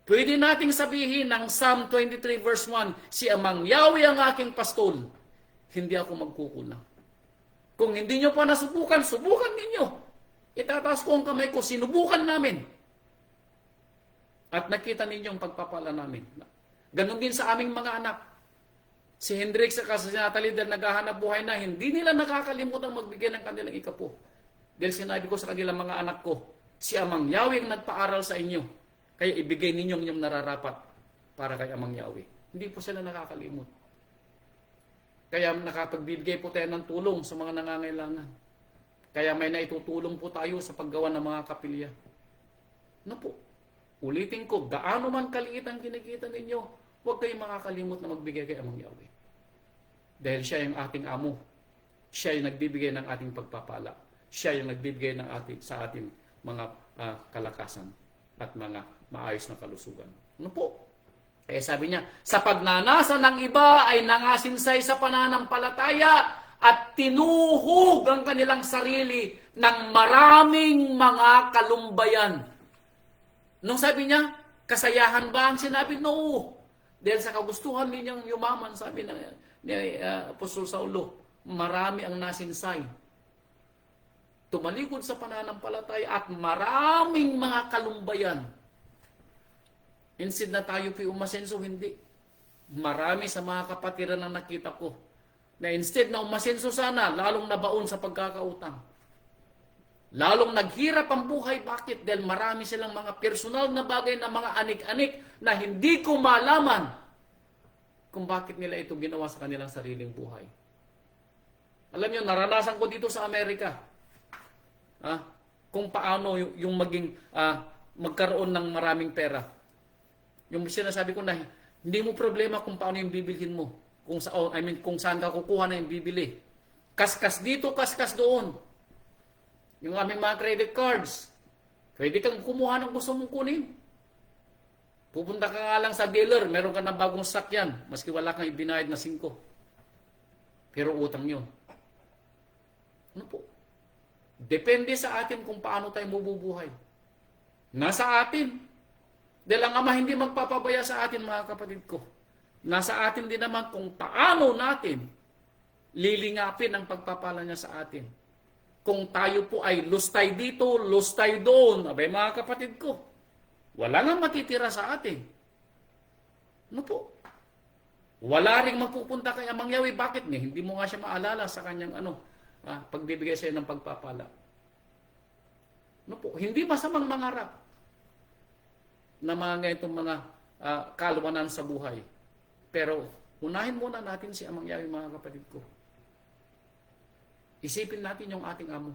Pwede nating sabihin ng Psalm 23 verse 1, si Amang Yahweh ang aking pastol, hindi ako magkukulang. Kung hindi nyo pa nasubukan, subukan ninyo. Itataas ko ang kamay ko, sinubukan namin. At nakita ninyo ang pagpapala namin. Ganon din sa aming mga anak. Si Hendrik sa si Natalie dahil naghahanap buhay na, hindi nila nakakalimutan magbigay ng kanilang ikapo. Dahil sinabi ko sa kanilang mga anak ko, si Amang Yahweh ang nagpaaral sa inyo. Kaya ibigay ninyo ang inyong nararapat para kay Amang Yahweh. Hindi po sila nakakalimot. Kaya nakapagbibigay po tayo ng tulong sa mga nangangailangan. Kaya may naitutulong po tayo sa paggawa ng mga kapilya. Ano po? Ulitin ko, gaano man kaliit ang kinikita ninyo, huwag kayong makakalimot na magbigay kay Amang Yahweh. Dahil siya yung ating amo. Siya yung nagbibigay ng ating pagpapala. Siya yung nagbibigay sa ating mga kalakasan at mga maayos na kalusugan. Ano po? Kaya sabi niya, sa pagnanasa ng iba ay nangasinsay sa pananampalataya at tinuhog ang kanilang sarili ng maraming mga kalumbayan. Nung sabi niya, kasayahan ba ang sinabi? No. Dahil sa kagustuhan ninyang yumaman, sabi ni Apostol Saulo, marami ang nasinsay. Tumalikod sa pananampalataya at maraming mga kalumbayan. Instead na tayo umasenso, hindi. Marami sa mga kapatiran na nakita ko na instead na umasenso sana, lalong nabaon sa pagkakautang. Lalong naghirap ang buhay. Bakit? Dahil marami silang mga personal na bagay na mga anik-anik na hindi ko malaman kung bakit nila ito ginawa sa kanilang sariling buhay. Alam niyo, naranasan ko dito sa Amerika. Kung paano yung maging magkaroon ng maraming pera. Yung sinasabi ko na hindi mo problema kung paano yung bibilhin mo. Kung saan ka kukuha na yung bibili. Kaskas dito, kaskas doon. Yung aming mga credit cards. Pwede kang kumuha ng gusto mong kunin. Pupunta ka nga lang sa dealer, meron ka ng bagong sakyan, maski wala kang ibinayad na 5. Pero utang yun. Ano po? Depende sa atin kung paano tayo mabubuhay. Nasa atin. Dahil ang Ama hindi magpapabaya sa atin, mga kapatid ko. Nasa atin din naman kung paano natin lilingapin ang pagpapala niya sa atin. Kung tayo po ay lustay dito, lustay doon, abay mga kapatid ko, wala nga matitira sa atin. Ano po? Wala rin mapupunta kay Amang Yahweh. Bakit niya? Hindi mo nga siya maalala sa kanyang pagbibigay sa iyo ng pagpapala. Ano po? Hindi masamang mangarap na mga itong mga kalwanan sa buhay. Pero unahin muna natin si Amang Yahweh, mga kapatid ko. Isipin natin yung ating amo.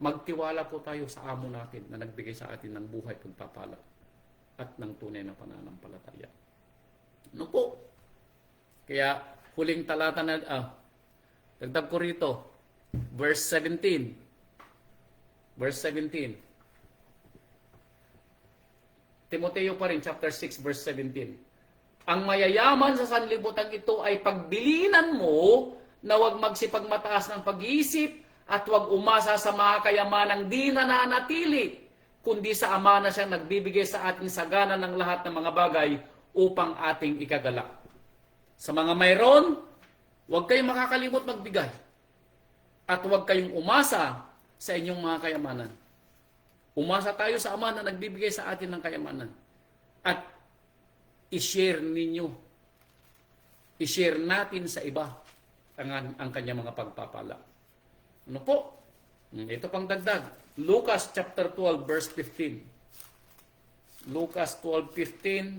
Magtiwala po tayo sa amo natin na nagbigay sa atin ng buhay, pagpapala at ng tunay na pananampalataya. Ano po? Kaya huling talata na dagdag ko rito, verse 17. Verse 17. Timoteo pa rin, chapter 6, verse 17. Ang mayayaman sa sanlibutan ito ay pagbilinan mo na huwag magsipagmataas ng pag-iisip at huwag umasa sa mga kayamanang di nananatili, kundi sa Ama na siyang nagbibigay sa atin sagana ng lahat ng mga bagay upang ating ikagalak. Sa mga mayroon, huwag kayong makakalimot magbigay. At huwag kayong umasa sa inyong mga kayamanan. Umasa tayo sa Ama na nagbibigay sa atin ng kayamanan. At i-share ninyo. I-share natin sa iba ang kanyang mga pagpapala. Ano po? Ito pang dagdag. Lucas chapter 12 verse 15. Lucas 12:15.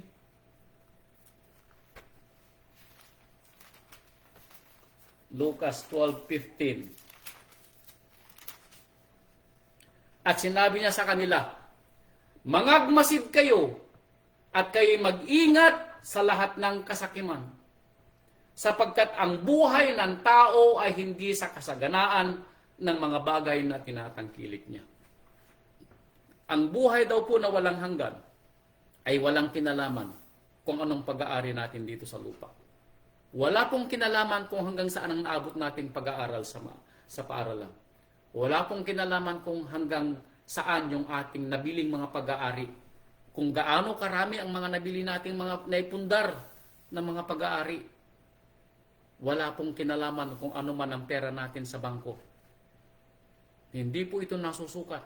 Lucas 12:15. At sinabi niya sa kanila, mangagmasid kayo at kayo'y mag-ingat sa lahat ng kasakiman, sapagkat ang buhay ng tao ay hindi sa kasaganaan ng mga bagay na tinatangkilik niya. Ang buhay daw po na walang hanggan ay walang kinalaman kung anong pag-aari natin dito sa lupa. Wala pong kinalaman kung hanggang saan ang naabot nating pag-aaral sa paaralan. Wala pong kinalaman kung hanggang saan yung ating nabiling mga pag-aari kung gaano karami ang mga nabili nating mga naipundar ng mga pag-aari. Wala pong kinalaman kung ano man ang pera natin sa bangko. Hindi po ito nasusukat.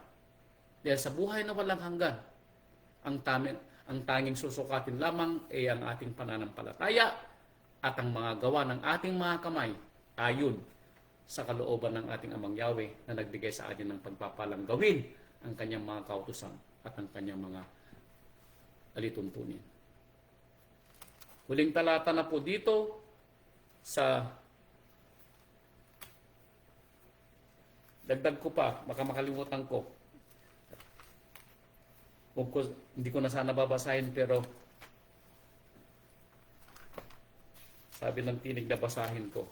Dahil sa buhay na walang hanggan, ang tanging susukatin lamang ay ang ating pananampalataya at ang mga gawa ng ating mga kamay ayon sa kalooban ng ating Amang Yahweh na nagbigay sa atin ng pagpapalang gawin ang kanyang mga kautusan at ang kanyang mga alituntunin. Huling talata na po dito sa dagdag ko pa, baka makalimutan ko. Hindi ko na sana babasahin pero sabi ng tinig na basahin ko.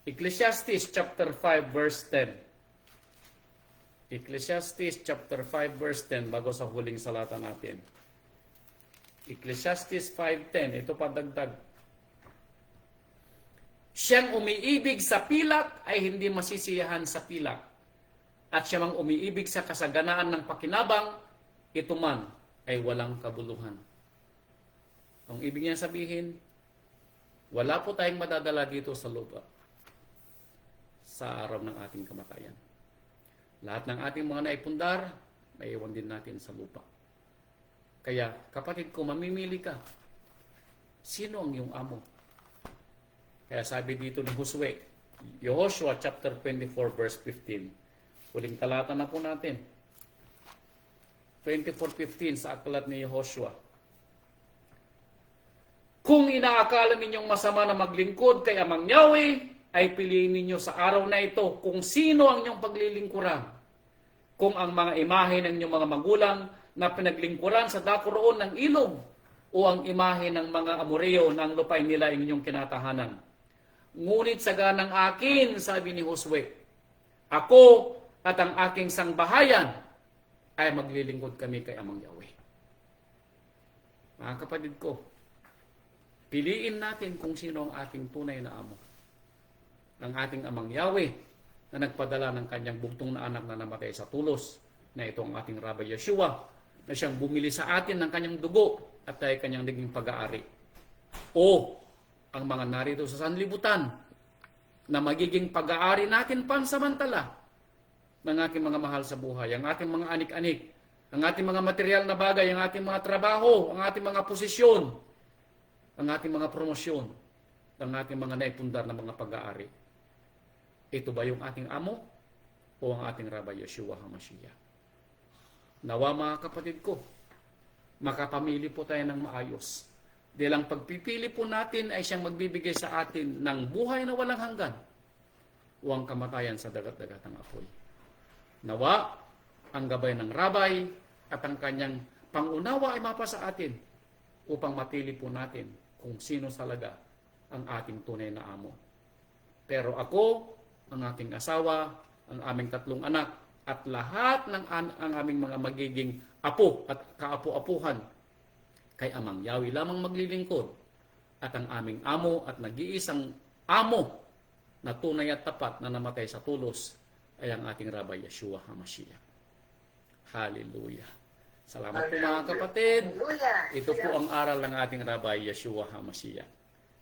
Ecclesiastes chapter 5 verse 10. Ecclesiastes chapter 5 verse 10 bago sa huling salata natin. Ecclesiastes 5:10, ito pa dagdag. Siyang umiibig sa pilak ay hindi masisiyahan sa pilak. At siyang umiibig sa kasaganaan ng pakinabang, ito man ay walang kabuluhan. Ang ibig niya sabihin, wala po tayong madadala dito sa lupa sa araw ng ating kamatayan. Lahat ng ating mga naipundar, maiwan din natin sa lupa. Kaya, kapatid ko, mamimili ka. Sino ang iyong amo? Kaya sabi dito ni Josue, Joshua chapter 24 verse 15. Huling talata na po natin. 24:15 sa aklat ni Joshua. Kung inaakala ninyong masama na maglingkod kay Amang Yahweh, ay piliin ninyo sa araw na ito kung sino ang inyong paglilingkuran. Kung ang mga imahe ng inyong mga magulang na pinaglingkuran sa dako roon ng ilog, o ang imahe ng mga Amoreo na ang lupain nila inyong kinatahanan. Ngunit sa ganang akin, sabi ni Josue, ako at ang aking sangbahayan ay maglilingkod kami kay Amang Yahweh. Mga kapatid ko, piliin natin kung sino ang ating tunay na amo. Ang ating Amang Yahweh na nagpadala ng kanyang bugtong na anak na namatay sa tulos, na ito ang ating Rabbi Yeshua, na siyang bumili sa atin ng kanyang dugo at tayo kanyang naging pag-aari. O ang mga narito sa sanlibutan na magiging pag-aari natin pansamantala ng ating mga mahal sa buhay, ang ating mga anik-anik, ang ating mga material na bagay, ang ating mga trabaho, ang ating mga posisyon, ang ating mga promosyon, ang ating mga naipundar na mga pag-aari. Ito ba yung ating amo o ang ating Rabbi Yeshua HaMashiach? Nawa mga kapatid ko, makapamili po tayo ng maayos. Dahil ang pagpipili po natin ay siyang magbibigay sa atin ng buhay na walang hanggan o ang kamatayan sa dagat-dagatang apoy. Nawa, ang gabay ng Rabay at ang kanyang pangunawa ay mapa sa atin upang mapili po natin kung sino talaga ang ating tunay na amo. Pero ako, ang aking asawa, ang aming 3 anak, at lahat ng ang aming mga magiging apo at kaapo-apuhan kay Amang Yahweh lamang maglilingkod, at ang aming amo at nag-iisang amo na tunay at tapat na namatay sa tulos ay ang ating Rabbi Yeshua HaMashiach. Hallelujah. Salamat po mga kapatid. Ito po ang aral ng ating Rabbi Yeshua HaMashiach.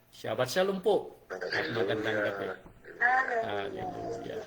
Shabbat Shalom po at magandang gabi. Hallelujah.